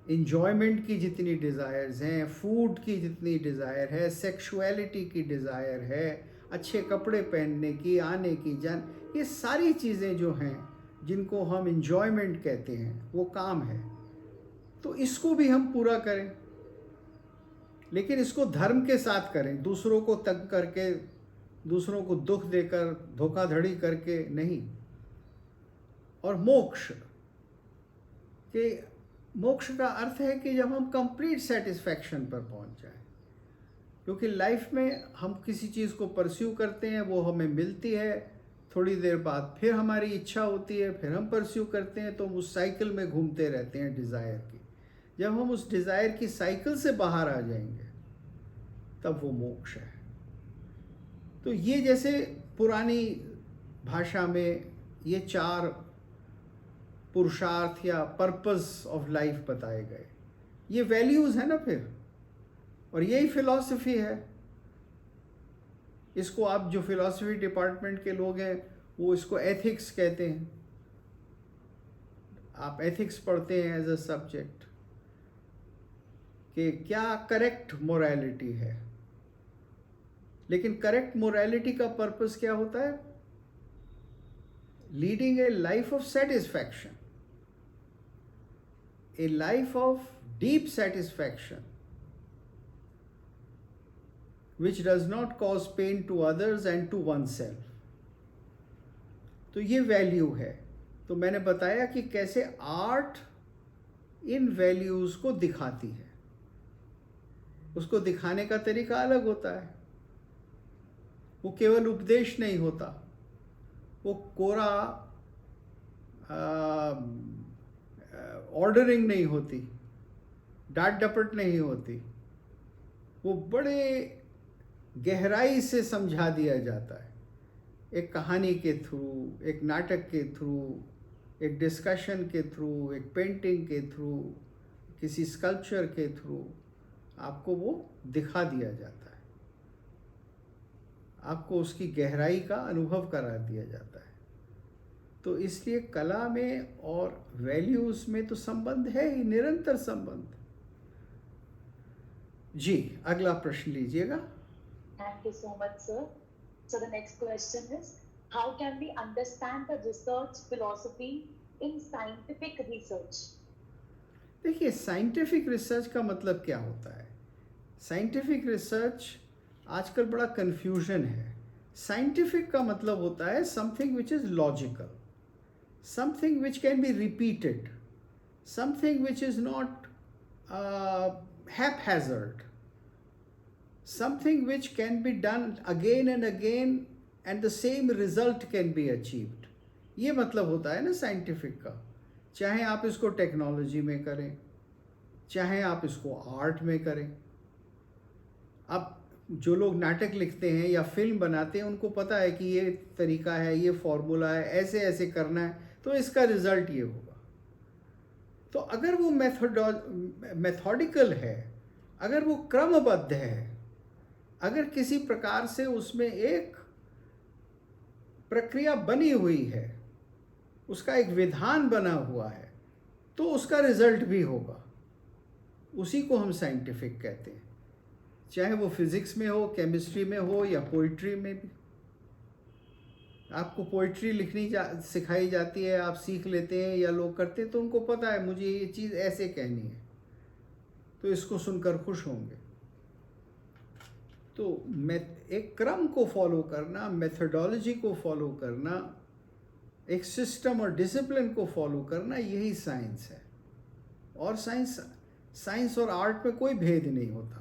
इंजॉयमेंट की जितनी डिज़ायर्स हैं, फूड की जितनी डिज़ायर है, सेक्सुअलिटी की डिज़ायर है, अच्छे कपड़े पहनने की, आने की, ये सारी चीज़ें जो हैं जिनको हम इंजॉयमेंट कहते हैं, वो काम है। तो इसको भी हम पूरा करें, लेकिन इसको धर्म के साथ करें, दूसरों को तंग करके, दूसरों को दुख देकर, धोखाधड़ी करके नहीं। और मोक्ष का अर्थ है कि जब हम कंप्लीट सेटिस्फैक्शन पर पहुंच जाएं, क्योंकि लाइफ में हम किसी चीज़ को परस्यू करते हैं, वो हमें मिलती है, थोड़ी देर बाद फिर हमारी इच्छा होती है, फिर हम परस्यू करते हैं, तो हम उस साइकिल में घूमते रहते हैं डिज़ायर की। जब हम उस डिज़ायर की साइकिल से बाहर आ जाएंगे तब वो मोक्ष है। तो ये जैसे पुरानी भाषा में ये 4 पुरुषार्थ या पर्पस ऑफ लाइफ बताए गए, ये वैल्यूज़ है ना फिर, और यही फिलॉसफी है। इसको आप जो फिलॉसफी डिपार्टमेंट के लोग हैं वो इसको एथिक्स कहते हैं। आप एथिक्स पढ़ते हैं एज अ सब्जेक्ट कि क्या करेक्ट मोरालिटी है, लेकिन करेक्ट मोरालिटी का पर्पस क्या होता है? Leading a life of satisfaction, A life of deep satisfaction which does not cause pain to others and to oneself। तो ये वैल्यू है। तो मैंने बताया कि कैसे आर्ट इन वैल्यूज़ को दिखाती है। उसको दिखाने का तरीका अलग होता है। वो केवल उपदेश नहीं होता, वो कोरा ऑर्डरिंग नहीं होती, डांट डपट नहीं होती, वो बड़े गहराई से समझा दिया जाता है, एक कहानी के थ्रू, एक नाटक के थ्रू, एक डिस्कशन के थ्रू, एक पेंटिंग के थ्रू, किसी स्कल्पचर के थ्रू आपको वो दिखा दिया जाता है, आपको उसकी गहराई का अनुभव करा दिया जाता है। तो इसलिए कला में और वैल्यूज़ में तो संबंध है ही, निरंतर संबंध। जी, अगला प्रश्न लीजिएगा। Thank you so much, sir. So the next question is, how can we understand the research philosophy in scientific research? देखिए, साइंटिफिक रिसर्च का मतलब क्या होता है? साइंटिफिक रिसर्च आजकल बड़ा कन्फ्यूजन है। साइंटिफिक का मतलब होता है something which is logical, something which can be repeated, something which is not haphazard, something which can be done again and again and the same result can be achieved। ये मतलब होता है ना साइंटिफिक का। चाहे आप इसको टेक्नोलॉजी में करें, चाहे आप इसको आर्ट में करें। अब जो लोग नाटक लिखते हैं या फिल्म बनाते हैं, उनको पता है कि ये तरीका है, ये फॉर्मूला है, ऐसे ऐसे करना है, तो इसका रिजल्ट ये होगा। तो अगर वो मेथोडिकल है, अगर वो क्रमबद्ध है, अगर किसी प्रकार से उसमें एक प्रक्रिया बनी हुई है, उसका एक विधान बना हुआ है, तो उसका रिजल्ट भी होगा। उसी को हम साइंटिफिक कहते हैं, चाहे वो फिजिक्स में हो, केमिस्ट्री में हो या पोइट्री में भी। आपको पोइट्री लिखनी सिखाई जाती है, आप सीख लेते हैं या लोग करते हैं, तो उनको पता है मुझे ये चीज़ ऐसे कहनी है, तो इसको सुनकर खुश होंगे। तो एक क्रम को फॉलो करना, मेथोडोलॉजी को फॉलो करना, एक सिस्टम और डिसिप्लिन को फॉलो करना, यही साइंस है। और साइंस और आर्ट में कोई भेद नहीं होता।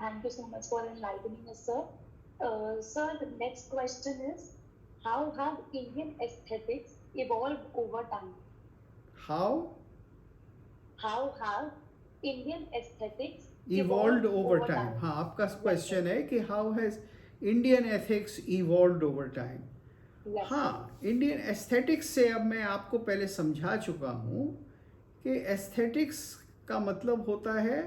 Thank you so much for enlightening us, sir. Sir, the next question is, how have Indian aesthetics evolved over time? How have Indian aesthetics evolved over time? हाँ, आपका क्वेश्चन है कि how has Indian ethics evolved over time? Yes, हाँ, Indian aesthetics से अब मैं आपको पहले समझा चुका हूँ कि एस्थेटिक्स का मतलब होता है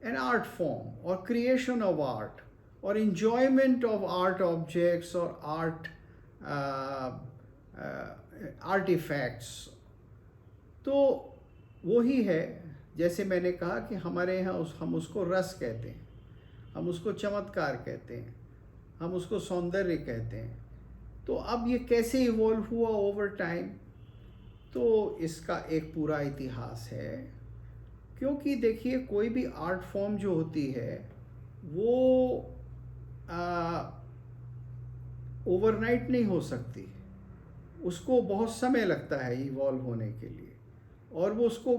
an art form or creation of art or enjoyment of art objects or art artifacts। तो वही है, जैसे मैंने कहा कि हमारे यहाँ हम उसको रस कहते हैं, हम उसको चमत्कार कहते हैं, हम उसको सौंदर्य कहते हैं। तो अब ये कैसे इवॉल्व हुआ ओवर टाइम, तो इसका एक पूरा इतिहास है। क्योंकि देखिए, कोई भी आर्ट फॉर्म जो होती है वो ओवरनाइट नहीं हो सकती, उसको बहुत समय लगता है इवॉल्व होने के लिए, और वो उसको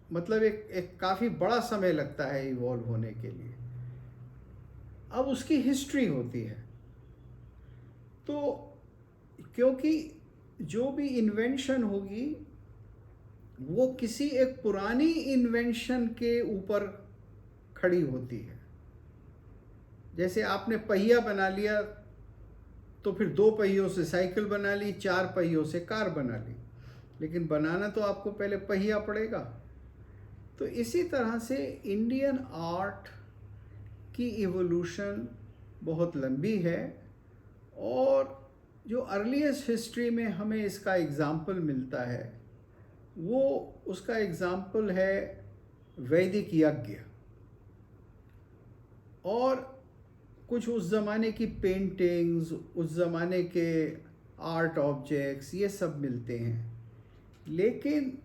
मतलब एक काफ़ी बड़ा समय लगता है इवॉल्व होने के लिए। अब उसकी हिस्ट्री होती है। तो क्योंकि जो भी इन्वेंशन होगी वो किसी एक पुरानी इन्वेंशन के ऊपर खड़ी होती है। जैसे आपने पहिया बना लिया तो फिर 2 पहियों से साइकिल बना ली, 4 पहियों से कार बना ली, लेकिन बनाना तो आपको पहले पहिया पड़ेगा। तो इसी तरह से इंडियन आर्ट की इवोल्यूशन बहुत लंबी है, और जो अर्लीस्ट हिस्ट्री में हमें इसका एग्ज़ाम्पल मिलता है वो उसका एग्ज़ाम्पल है वैदिक यज्ञ, और कुछ उस ज़माने की पेंटिंग्स, उस ज़माने के आर्ट ऑब्जेक्ट्स, ये सब मिलते हैं। लेकिन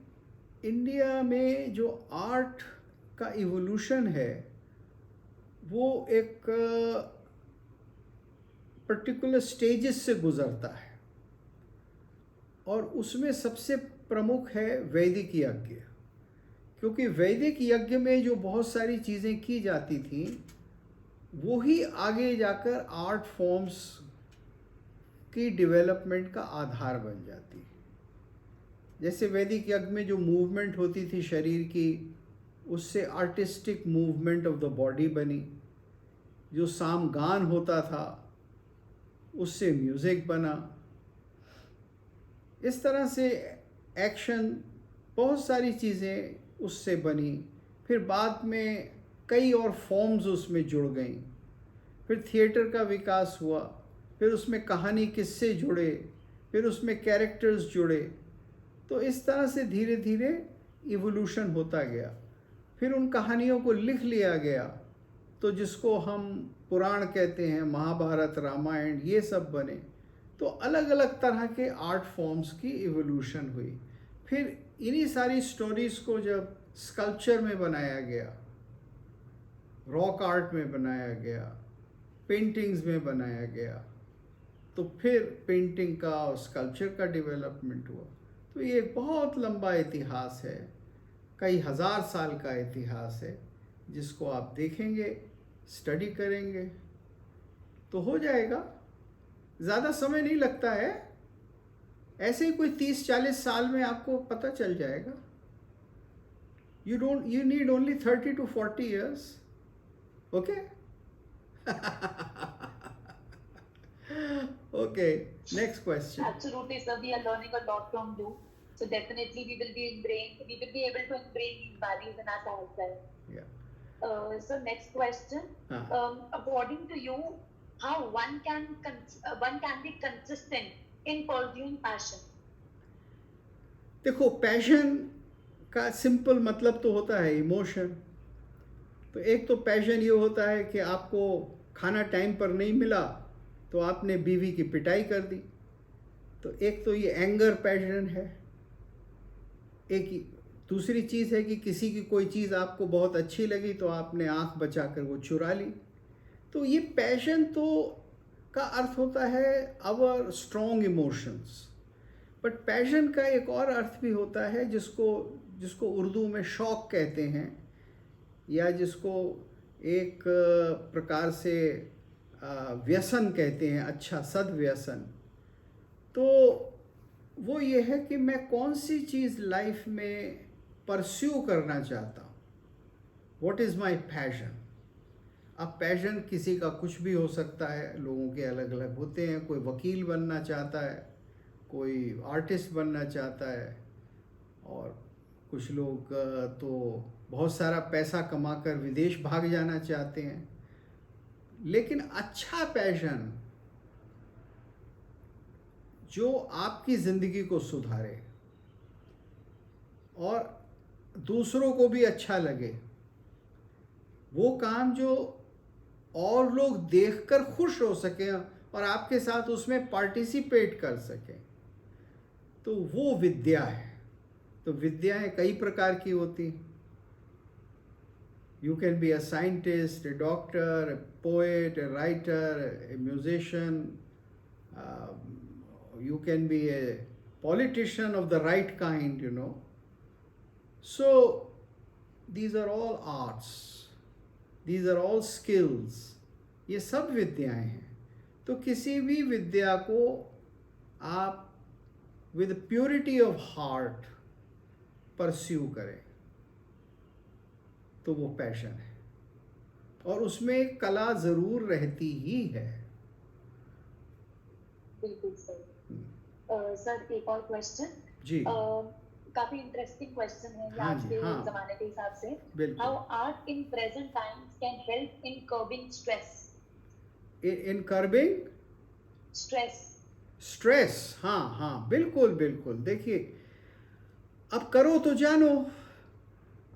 इंडिया में जो आर्ट का इवोल्यूशन है वो एक पर्टिकुलर स्टेजेस से गुज़रता है, और उसमें सबसे प्रमुख है वैदिक यज्ञ। क्योंकि वैदिक यज्ञ में जो बहुत सारी चीज़ें की जाती थीं वो ही आगे जाकर आर्ट फॉर्म्स की डेवलपमेंट का आधार बन जाती है। जैसे वैदिक यज्ञ में जो मूवमेंट होती थी शरीर की, उससे artistic movement of the body बनी। जो सामगान होता था उससे म्यूज़िक बना। इस तरह से एक्शन, बहुत सारी चीज़ें उससे बनी। फिर बाद में कई और फॉर्म्स उसमें जुड़ गई। फिर थिएटर का विकास हुआ, फिर उसमें कहानी किस्से जुड़े, फिर उसमें कैरेक्टर्स जुड़े। तो इस तरह से धीरे धीरे इवोल्यूशन होता गया। फिर उन कहानियों को लिख लिया गया, तो जिसको हम पुराण कहते हैं, महाभारत, रामायण, ये सब बने। तो अलग अलग तरह के आर्ट फॉर्म्स की इवोल्यूशन हुई। फिर इन्हीं सारी स्टोरीज़ को जब स्कल्पचर में बनाया गया, रॉक आर्ट में बनाया गया, पेंटिंग्स में बनाया गया, तो फिर पेंटिंग का और स्कल्पचर का डेवलपमेंट हुआ। तो ये एक बहुत लंबा इतिहास है, कई हज़ार साल का इतिहास है, जिसको आप देखेंगे, स्टडी करेंगे तो हो जाएगा। ज़्यादा समय नहीं लगता है, ऐसे ही कोई 30-40 साल में आपको पता चल जाएगा। you need only 30 to 40 years. Okay? Okay, next question. Absolutely, sir. We are learning a lot from you. So definitely we will be able to ingrain these values in us as well. Yeah. So next question. According to you, how one can be consistent in pursuing passion? देखो, passion का simple मतलब तो होता है emotion. तो एक तो passion ये होता है कि आपको खाना टाइम पर नहीं मिला तो आपने बीवी की पिटाई कर दी, तो एक तो ये एंगर पैशन है। एक दूसरी चीज़ है कि किसी की कोई चीज़ आपको बहुत अच्छी लगी तो आपने आंख बचाकर वो चुरा ली। तो ये पैशन तो का अर्थ होता है our strong emotions. But passion का एक और अर्थ भी होता है जिसको उर्दू में शौक़ कहते हैं, या जिसको एक प्रकार से व्यसन कहते हैं, अच्छा सद्व्यसन। तो वो ये है कि मैं कौन सी चीज़ लाइफ में परस्यू करना चाहता हूँ। What is my passion. अब पैशन किसी का कुछ भी हो सकता है, लोगों के अलग अलग होते हैं। कोई वकील बनना चाहता है, कोई आर्टिस्ट बनना चाहता है, और कुछ लोग तो बहुत सारा पैसा कमाकर विदेश भाग जाना चाहते हैं। लेकिन अच्छा पैशन जो आपकी ज़िंदगी को सुधारे और दूसरों को भी अच्छा लगे, वो काम जो और लोग देखकर खुश हो सकें और आपके साथ उसमें पार्टिसिपेट कर सकें, तो वो विद्या है। तो विद्याएं कई प्रकार की होती। You can be a scientist, a doctor, a poet, a writer, a musician. You can be a politician of the right kind, So these are all arts, these are all skills, ये सब विद्याएं हैं. तो किसी भी विद्या को आप with purity of heart pursue करें तो वो पैशन है, और उसमें कला जरूर रहती ही है. बिल्कुल सर. सर एक और क्वेश्चन. जी. काफी इंटरेस्टिंग क्वेश्चन है ये हाँ आज जी, के हाँ. जमाने के हिसाब से. बिल्कुल. How art in present times can help in curbing stress. In curbing stress. Stress, हाँ हाँ, बिल्कुल बिल्कुल. देखिए, अब करो तो जानो,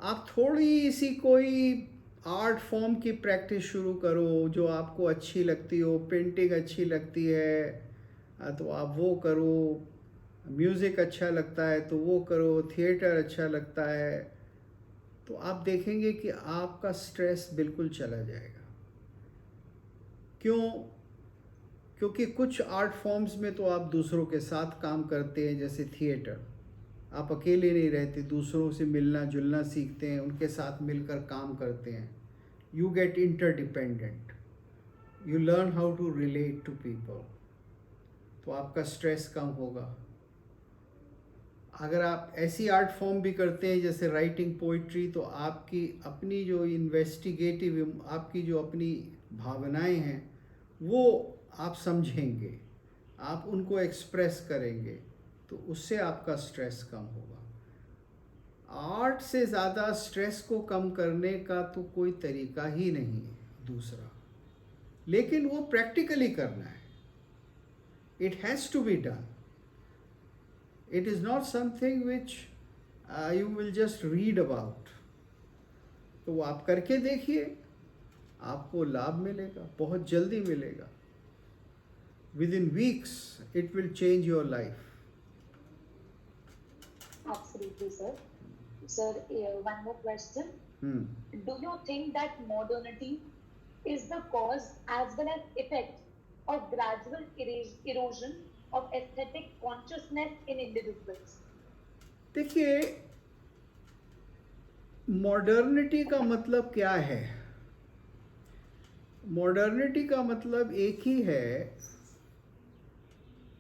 आप थोड़ी सी कोई आर्ट फॉर्म की प्रैक्टिस शुरू करो जो आपको अच्छी लगती हो. पेंटिंग अच्छी लगती है तो आप वो करो, म्यूज़िक अच्छा लगता है तो वो करो, थिएटर अच्छा लगता है, तो आप देखेंगे कि आपका स्ट्रेस बिल्कुल चला जाएगा. क्यों? क्योंकि कुछ आर्ट फॉर्म्स में तो आप दूसरों के साथ काम करते हैं, जैसे थिएटर. आप अकेले नहीं रहते, दूसरों से मिलना जुलना सीखते हैं, उनके साथ मिलकर काम करते हैं. You get interdependent, you learn how to relate to people, तो आपका स्ट्रेस कम होगा. अगर आप ऐसी आर्ट फॉर्म भी करते हैं जैसे राइटिंग पोइट्री, तो आपकी अपनी जो इन्वेस्टिगेटिव, आपकी जो अपनी भावनाएं हैं वो आप समझेंगे, आप उनको एक्सप्रेस करेंगे, तो उससे आपका स्ट्रेस कम होगा. आर्ट से ज़्यादा स्ट्रेस को कम करने का तो कोई तरीका ही नहीं है दूसरा, लेकिन वो प्रैक्टिकली करना है. It has to be done. It is not something which you will just read about. तो वो आप करके देखिए, आपको लाभ मिलेगा, बहुत जल्दी मिलेगा. Within weeks, it will change your life. Absolutely, sir. Sir, one more question. Do you think that modernity is the cause as well as effect of gradual erosion of aesthetic consciousness in individuals? देखिए, modernity का मतलब क्या है? Modernity का मतलब एक ही है,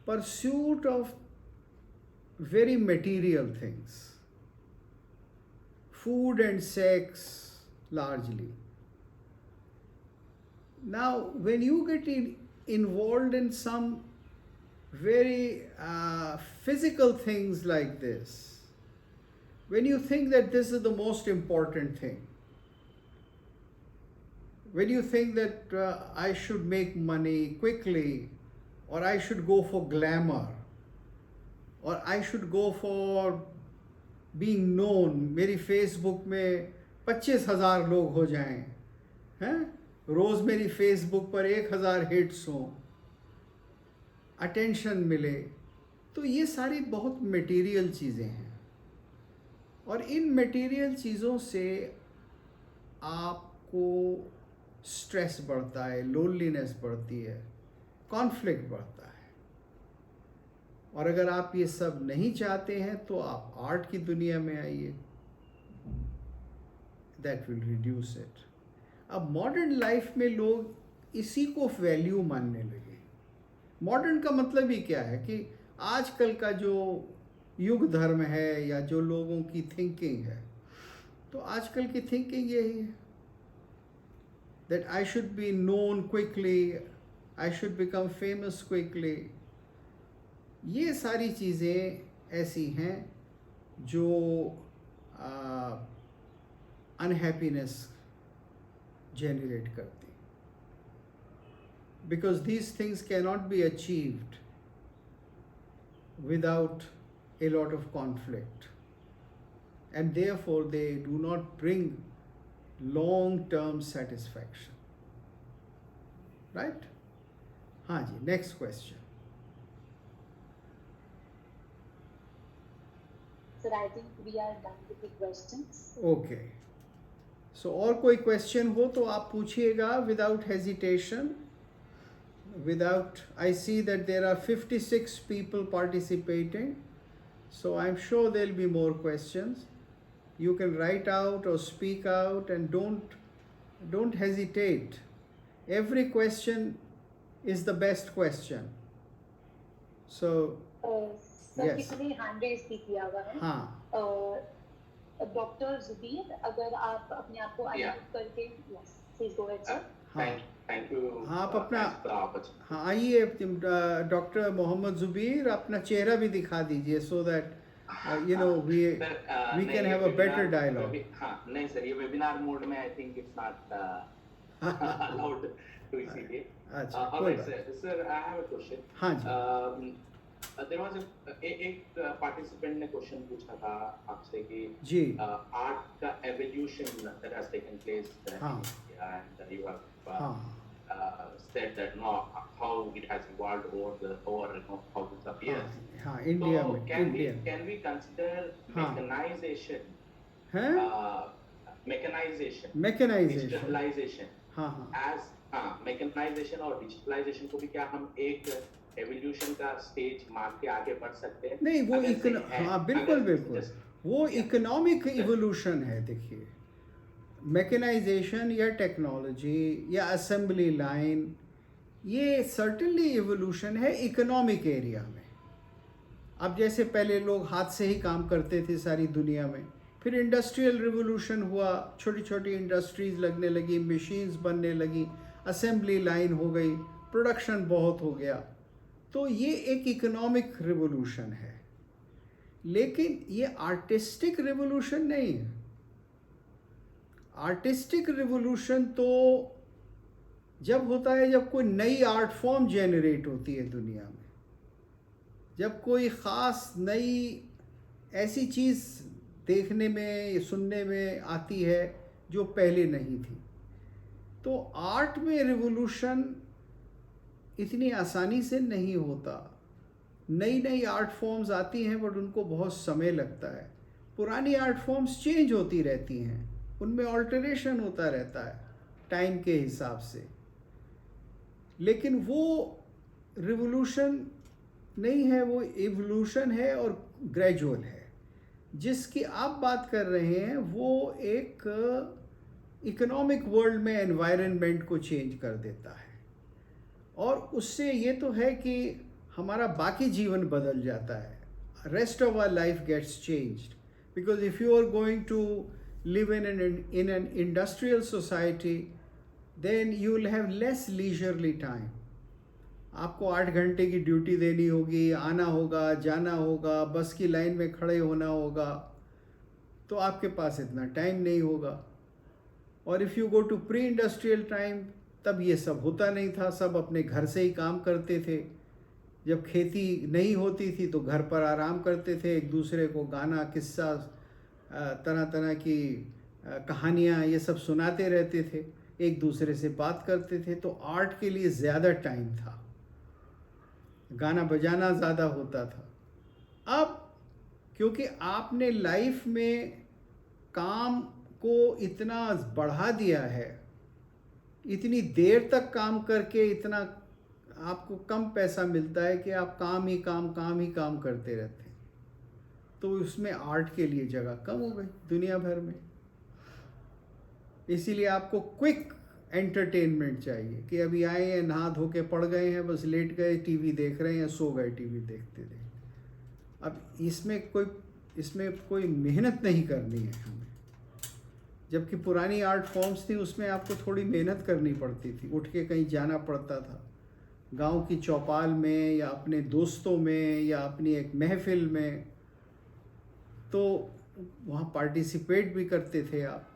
pursuit of very material things, food and sex largely. Now, when you get involved in some very physical things like this, when you think that this is the most important thing, when you think that I should make money quickly, or I should go for glamour, or I should go for being known, मेरी Facebook में 25,000 लोग हो जाएं, हैं, रोज़ मेरी Facebook पर 1,000 hits हों, attention मिले, तो ये सारी बहुत मटेरियल चीज़ें हैं. और इन मटेरियल चीज़ों से आपको स्ट्रेस बढ़ता है, लोनलीनेस बढ़ती है, कॉन्फ्लिक्ट बढ़ता है. और अगर आप ये सब नहीं चाहते हैं तो आप आर्ट की दुनिया में आइए, दैट विल रिड्यूस इट. अब मॉडर्न लाइफ में लोग इसी को वैल्यू मानने लगे. मॉडर्न का मतलब ही क्या है कि आजकल का जो युग धर्म है या जो लोगों की थिंकिंग है, तो आजकल की थिंकिंग यही है, that I should be known quickly, I should become famous quickly. ये सारी चीज़ें ऐसी हैं जो अनहैप्पीनेस जनरेट करती, because these things cannot be achieved without a lot of conflict, and therefore they do not bring long-term satisfaction. Right? हाँ जी, next question. Sir, I think we are done with the questions. Okay, so और कोई question हो तो आप पूछिएगा without hesitation. Without, I see that there are 56 people participating, so I'm sure there will be more questions. you can write out or speak out, and don't hesitate. Every question is the best question. So sir yes. किसी ने hand raise भी किया हुआ है. हाँ. Doctor Zubair, अगर आप अपने आप को अनम्यूट करके, yes please go ahead sir. Thank you. हाँ, आप अपना, हाँ आइए डॉक्टर मोहम्मद जुबीर, अपना चेहरा भी दिखा दीजिए, so that you know we can have a better dialogue. हाँ नहीं सर, ये वेबिनार मोड में I think it's not allowed to इसीलिए. अच्छा, alright sir, I have a question. हाँ जी. देयर वाज एक पार्टिसिपेंट ने क्वेश्चन पूछा था आपसे कि जी. आर्ट का evolution that has taken place, and you have said that no, how it has evolved over thousands of years. हाँ, इंडिया में. Can we consider mechanization? Mechanization. Digitalization. हाँ. As mechanization और digitalization को भी क्या हम एक evolution का stage मान के आगे बढ़ सकते हैं? नहीं, वो हाँ बिल्कुल वो इकोनॉमिक इवोल्यूशन है. देखिए, मैकेनाइजेशन या टेक्नोलॉजी या असेंबली लाइन, ये सर्टेनली इवोल्यूशन है इकोनॉमिक एरिया में. अब जैसे पहले लोग हाथ से ही काम करते थे सारी दुनिया में, फिर इंडस्ट्रियल रिवोल्यूशन हुआ, छोटी छोटी इंडस्ट्रीज लगने लगी, मशीन्स बनने लगी, असेंबली लाइन हो गई, प्रोडक्शन बहुत हो गया. तो ये एक इकोनॉमिक रिवोल्यूशन है. लेकिन ये आर्टिस्टिक रिवोल्यूशन नहीं है. आर्टिस्टिक रिवोल्यूशन तो जब होता है जब कोई नई आर्ट फॉर्म जेनरेट होती है दुनिया में, जब कोई ख़ास नई ऐसी चीज़ देखने में सुनने में आती है जो पहले नहीं थी. तो आर्ट में रिवोल्यूशन इतनी आसानी से नहीं होता. नई नई आर्ट फॉर्म्स आती हैं बट उनको बहुत समय लगता है. पुरानी आर्ट फॉर्म्स चेंज होती रहती हैं, उनमें ऑल्टरेशन होता रहता है टाइम के हिसाब से. लेकिन वो रिवोल्यूशन नहीं है, वो इवोल्यूशन है और ग्रेजुअल है. जिसकी आप बात कर रहे हैं वो एक इकोनॉमिक वर्ल्ड में एनवायरनमेंट को चेंज कर देता है, और उससे ये तो है कि हमारा बाकी जीवन बदल जाता है. Rest of our life gets changed, because if you are going to live in an industrial society, then you will have less leisurely time. आपको 8 घंटे की ड्यूटी देनी होगी, आना होगा, जाना होगा, बस की लाइन में खड़े होना होगा, तो आपके पास इतना टाइम नहीं होगा. और if you go to pre industrial time, तब ये सब होता नहीं था. सब अपने घर से ही काम करते थे. जब खेती नहीं होती थी तो घर पर आराम करते थे, एक दूसरे को गाना, किस्सा, तरह तरह की कहानियाँ, ये सब सुनाते रहते थे, एक दूसरे से बात करते थे. तो आर्ट के लिए ज़्यादा टाइम था, गाना बजाना ज़्यादा होता था. अब क्योंकि आपने लाइफ में काम को इतना बढ़ा दिया है, इतनी देर तक काम करके इतना आपको कम पैसा मिलता है कि आप काम ही काम करते रहते हैं, तो उसमें आर्ट के लिए जगह कम हो गई दुनिया भर में. इसीलिए आपको क्विक एंटरटेनमेंट चाहिए कि अभी आए हैं, नहा धो के पड़ गए हैं, बस लेट गए, टीवी देख रहे हैं, सो गए टीवी देखते देखते. अब इसमें कोई मेहनत नहीं करनी है हमें. जबकि पुरानी आर्ट फॉर्म्स थी, उसमें आपको थोड़ी मेहनत करनी पड़ती थी, उठ के कहीं जाना पड़ता था, गांव की चौपाल में या अपने दोस्तों में या अपनी एक महफिल में, तो वहाँ पार्टिसिपेट भी करते थे आप.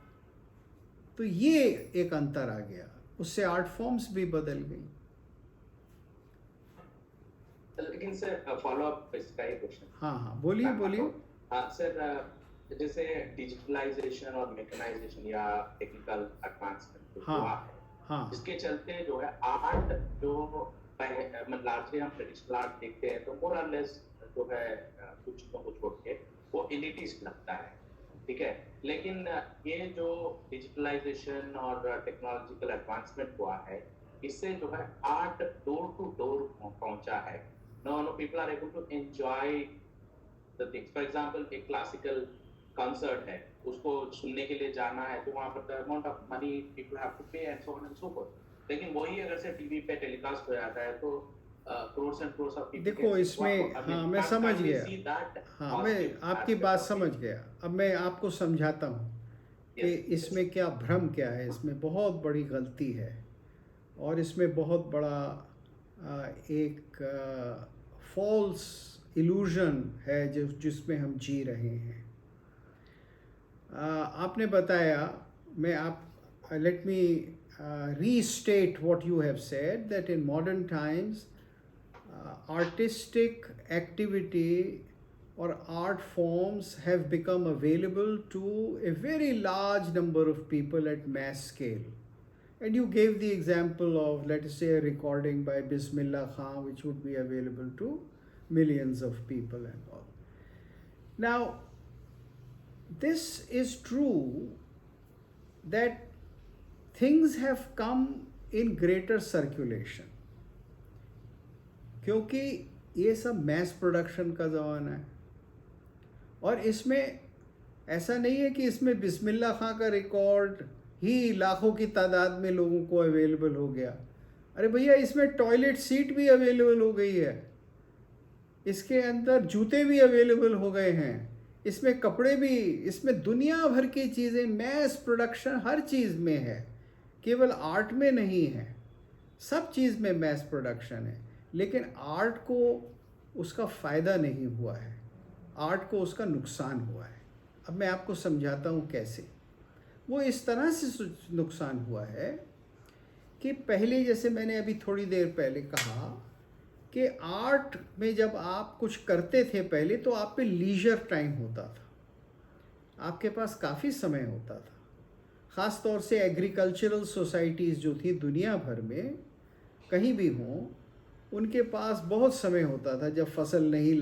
तो ये एक अंतर आ गया, उससे आर्ट फॉर्म्स भी बदल गई. लेकिन सर फॉलो अप इसका एक क्वेश्चन. हाँ बोलिए. हाँ सर, जैसे डिजिटलाइजेशन और मैकेनाइजेशन या टेक्निकल एडवांसमेंट हुआ है, हाँ, इसके चलते जो है आर्ट जो लार्जली हम ट्रेडिशनल आर्ट देखते हैं तो मोर और लेस जो है कुछ चीज़ों को छोड़ के वो एलिटिस्ट लगता है, ठीक है. लेकिन ये जो डिजिटलाइजेशन और टेक्नोलॉजिकल एडवांसमेंट हुआ है, इससे जो है आर्ट डोर टू डोर पहुंचा है. No people are able to enjoy the things. For example एक क्लासिकल कंसर्ट है, उसको सुनने के लिए जाना है, तो वहाँ पर the amount of money people have to pay and so on and so forth. लेकिन वही अगर से टीवी पे टेलीकास्ट हो जाता है तो crores and crores of people देखो can see. इसमें, I mean, हाँ मैं समझ can't we गया, see that हाँ मैं positive आपकी aspect बात of समझ it? गया। अब मैं आपको समझाता हूँ कि Yes, इसमें yes. क्या भ्रम क्या है, इसमें बहुत बड़ी गलती है और इसमें बहुत बड़ा एक फॉल्स इल्यूजन है जिसमें हम जी रहे हैं। आपने बताया, मैं आप let me restate what you have said, that in modern times artistic activity or art forms have become available to a very large number of people at mass scale. And you gave the example of, let us say, a recording by Bismillah Khan, which would be available to millions of people and all. Now, this is true that things have come in greater circulation, क्योंकि ये सब mess production का ज़माना है और इसमें ऐसा नहीं है कि इसमें बिस्मिल्लाह खां का रिकॉर्ड ही लाखों की तादाद में लोगों को अवेलेबल हो गया। अरे भैया, इसमें टॉयलेट सीट भी अवेलेबल हो गई है, इसके अंदर जूते भी अवेलेबल हो गए हैं, इसमें कपड़े भी, इसमें दुनिया भर की चीज़ें, मैस प्रोडक्शन हर चीज़ में है, केवल आर्ट में नहीं है, सब चीज़ में मैस प्रोडक्शन है। लेकिन आर्ट को उसका फ़ायदा नहीं हुआ है, आर्ट को उसका नुकसान हुआ है। अब मैं आपको समझाता हूँ कैसे। वो इस तरह से नुकसान हुआ है कि पहले, जैसे मैंने अभी थोड़ी देर पहले कहा कि आर्ट में जब आप कुछ करते थे पहले, तो आप पे लीजर टाइम होता था, आपके पास काफ़ी समय होता था। ख़ास तौर से एग्रीकल्चरल सोसाइटीज़ जो थी दुनिया भर में कहीं भी हों, उनके पास बहुत समय होता था। जब फसल नहीं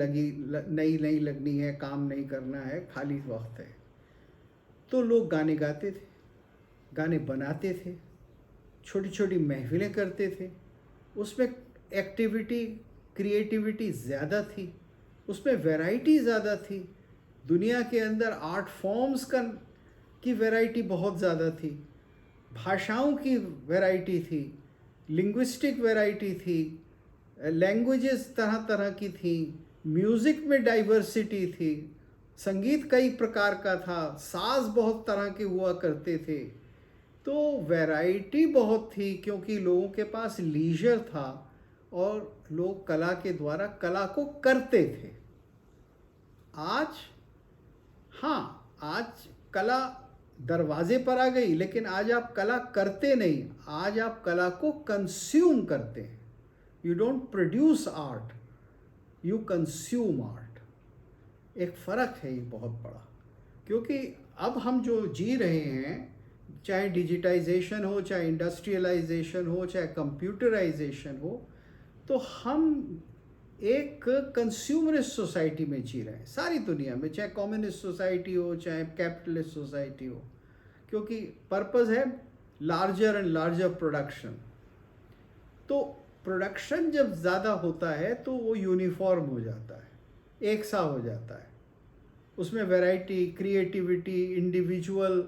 लगनी है, काम नहीं करना है, खाली वक्त है, तो लोग गाने गाते थे, गाने बनाते थे, छोटी छोटी महफिलें करते थे। उसमें एक्टिविटी, क्रिएटिविटी ज़्यादा थी, उसमें वैरायटी ज़्यादा थी। दुनिया के अंदर आर्ट फॉर्म्स की वैरायटी बहुत ज़्यादा थी, भाषाओं की वैरायटी थी, लिंग्विस्टिक वैरायटी थी, लैंग्वेजेस तरह तरह की थी, म्यूज़िक में डाइवर्सिटी थी, संगीत कई प्रकार का था, साज बहुत तरह के हुआ करते थे। तो वैरायटी बहुत थी क्योंकि लोगों के पास लीजर था और लोग कला के द्वारा कला को करते थे। आज, हाँ, आज कला दरवाजे पर आ गई, लेकिन आज आप कला करते नहीं, आज आप कला को कंज्यूम करते हैं। You don't produce art, you consume art. एक फ़र्क है ये बहुत बड़ा, क्योंकि अब हम जो जी रहे हैं, चाहे डिजिटाइजेशन हो, चाहे इंडस्ट्रियलाइजेशन हो, चाहे कंप्यूटराइजेशन हो, तो हम एक कंज्यूमरिस्ट सोसाइटी में जी रहे हैं सारी दुनिया में, चाहे कम्युनिस्ट सोसाइटी हो, चाहे कैपिटलिस्ट सोसाइटी हो, क्योंकि पर्पस है लार्जर एंड लार्जर प्रोडक्शन। तो प्रोडक्शन जब ज़्यादा होता है तो वो यूनिफॉर्म हो जाता है, एक सा हो जाता है, उसमें वैरायटी, क्रिएटिविटी, इंडिविजुअल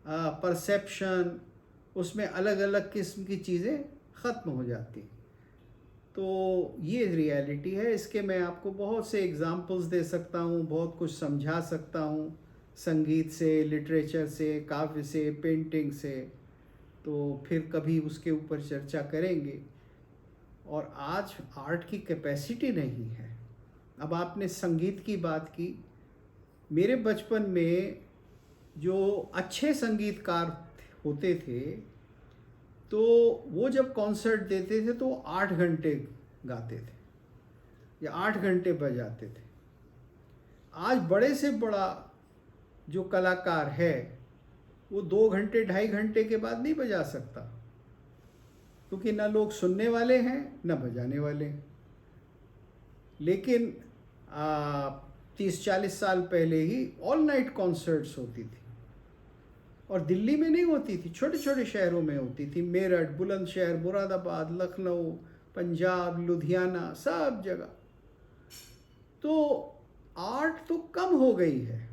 परसेप्शन, उसमें अलग अलग किस्म की चीज़ें ख़त्म हो जाती। तो ये रियलिटी है। इसके मैं आपको बहुत से एग्जांपल्स दे सकता हूँ, बहुत कुछ समझा सकता हूँ, संगीत से, लिटरेचर से, काव्य से, पेंटिंग से। तो फिर कभी उसके ऊपर चर्चा करेंगे। और आज आर्ट की कैपेसिटी नहीं है। अब आपने संगीत की बात की, मेरे बचपन में जो अच्छे संगीतकार होते थे, तो वो जब कॉन्सर्ट देते थे तो 8 घंटे गाते थे या 8 घंटे बजाते थे। आज बड़े से बड़ा जो कलाकार है वो 2 घंटे, 2.5 घंटे के बाद नहीं बजा सकता, क्योंकि ना लोग सुनने वाले हैं ना बजाने वाले हैं। लेकिन 30-40 साल पहले ही ऑल नाइट कॉन्सर्ट्स होती थी, और दिल्ली में नहीं होती थी, छोटे छोटे शहरों में होती थी, मेरठ, बुलंदशहर, मुरादाबाद, लखनऊ, पंजाब, लुधियाना, सब जगह। तो आर्ट तो कम हो गई है,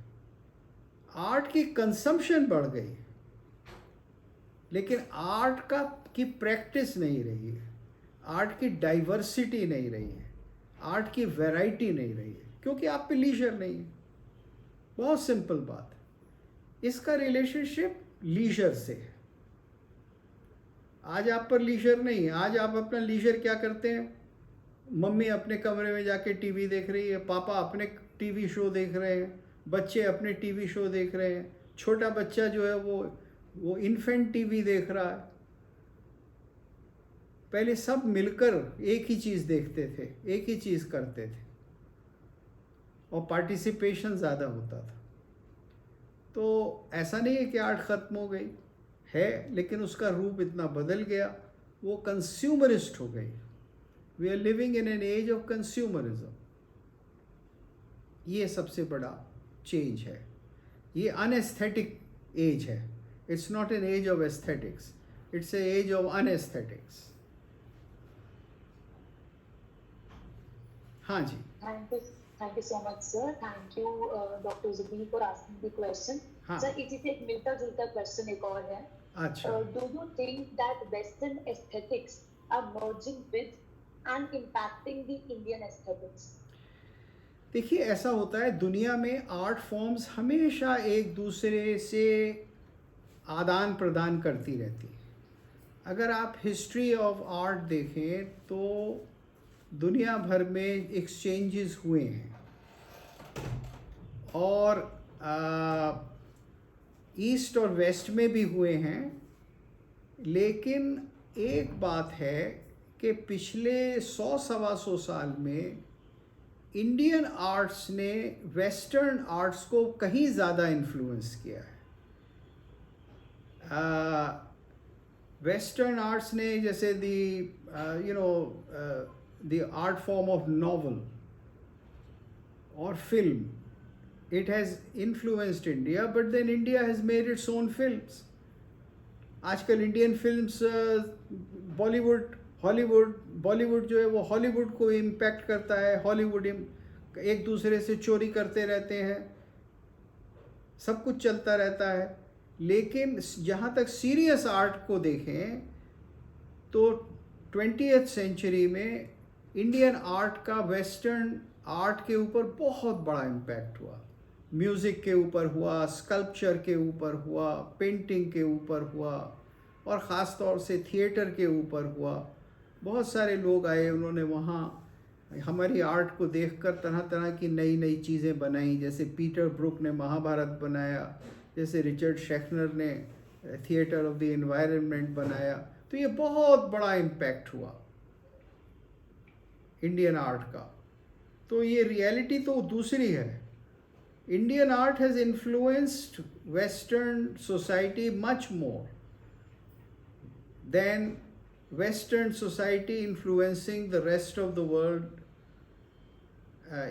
आर्ट की कंजम्पशन बढ़ गई, लेकिन आर्ट की प्रैक्टिस नहीं रही है, आर्ट की डाइवर्सिटी नहीं रही है, आर्ट की वैरायटी नहीं रही है, क्योंकि आप पे लीजर नहीं है। बहुत सिंपल बात है। इसका रिलेशनशिप लीजर से है। आज आप पर लीजर नहीं है। आज आप अपना लीजर क्या करते हैं? मम्मी अपने कमरे में जाके टीवी देख रही है, पापा अपने टीवी शो देख रहे हैं, बच्चे अपने टीवी शो देख रहे हैं, छोटा बच्चा जो है वो इन्फेंट टीवी देख रहा है। पहले सब मिलकर एक ही चीज़ देखते थे, एक ही चीज़ करते थे, और पार्टिसिपेशन ज़्यादा होता था। तो ऐसा नहीं है कि आर्ट ख़त्म हो गई है, लेकिन उसका रूप इतना बदल गया, वो कंज्यूमरिस्ट हो गई। We are living in an age of consumerism. ये सबसे बड़ा चेंज है। ये अनएस्थेटिक एज है। It's not an age of aesthetics, it's a age of unaesthetics. हाँ जी। Thank you so much, sir. Thank you, Dr. Zubi, for asking the question. हाँ. Sir, इसी से एक मिलता जुलता क्वेश्चन एक और है. अच्छा। Do you think that Western aesthetics are merging with and impacting the Indian aesthetics? देखिए, ऐसा होता है दुनिया में, आर्ट फॉर्म्स हमेशा एक दूसरे से आदान प्रदान करती रहती है। अगर आप हिस्ट्री ऑफ आर्ट देखें तो दुनिया भर में एक्सचेंजेस हुए हैं, और ईस्ट और वेस्ट में भी हुए हैं। लेकिन एक बात है कि पिछले 100-125 साल में इंडियन आर्ट्स ने वेस्टर्न आर्ट्स को कहीं ज़्यादा इन्फ्लुएंस किया है। वेस्टर्न आर्ट्स ने, जैसे the art form of novel or film, it has influenced India, but then India has made its own films. आजकल इंडियन फिल्म्स, बॉलीवुड जो है वो हॉलीवुड को इम्पैक्ट करता है। हॉलीवुड एक दूसरे से चोरी करते रहते हैं, सब कुछ चलता रहता है। लेकिन जहाँ तक सीरियस आर्ट को देखें तो 20th सेंचुरी में इंडियन आर्ट का वेस्टर्न आर्ट के ऊपर बहुत बड़ा इम्पैक्ट हुआ। म्यूज़िक के ऊपर हुआ, स्कल्पचर के ऊपर हुआ, पेंटिंग के ऊपर हुआ, और ख़ास तौर से थिएटर के ऊपर हुआ। बहुत सारे लोग आए, उन्होंने वहाँ हमारी आर्ट को देखकर तरह तरह की नई नई चीज़ें बनाई। जैसे पीटर ब्रुक ने महाभारत बनाया, जैसे रिचर्ड शेखनर ने थिएटर ऑफ द एनवायरनमेंट बनाया। तो ये बहुत बड़ा इम्पैक्ट हुआ इंडियन आर्ट का। तो ये रियलिटी तो दूसरी है। Indian art has influenced western society much more than western society influencing the rest of the world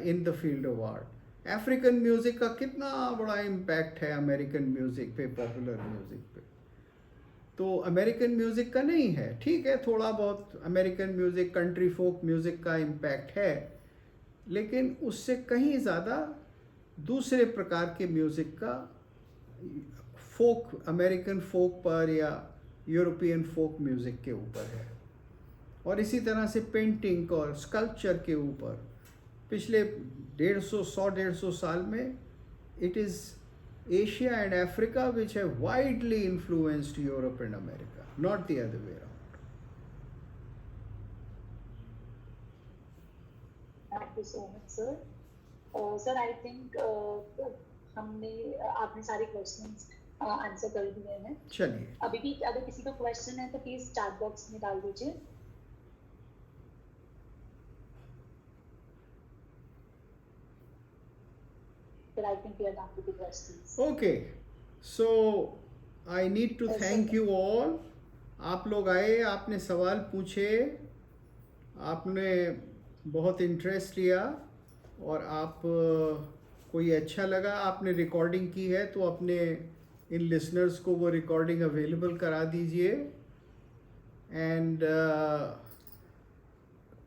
in the field of art. African music का कितना बड़ा इम्पैक्ट है अमेरिकन म्यूज़िक पे, पॉपुलर म्यूज़िक पे। तो अमेरिकन म्यूज़िक का नहीं है, ठीक है, थोड़ा बहुत American music, country folk music का इम्पैक्ट है, लेकिन उससे कहीं ज़्यादा दूसरे प्रकार के म्यूज़िक का, फोक, अमेरिकन फोक पर या यूरोपियन फोक म्यूज़िक के ऊपर है। और इसी तरह से पेंटिंग और स्कल्पचर के ऊपर पिछले 150 साल में it is Asia and Africa which have widely influenced Europe and America, not the other way around. Thank you so much, sir. Sir, I think आपने सारे क्वेश्चंस आंसर कर दिए हैं। चलिए, अभी भी अगर किसी को क्वेश्चन है तो प्लीज चैट बॉक्स में डाल दीजिए। I think we are done with the questions. Okay, so I need to thank you all. आप लोग आए, आपने सवाल पूछे, आपने बहुत इंटरेस्ट लिया, और आप कोई अच्छा लगा, आपने रिकॉर्डिंग की है तो अपने इन लिसनर्स को वो रिकॉर्डिंग अवेलेबल करा दीजिए। एंड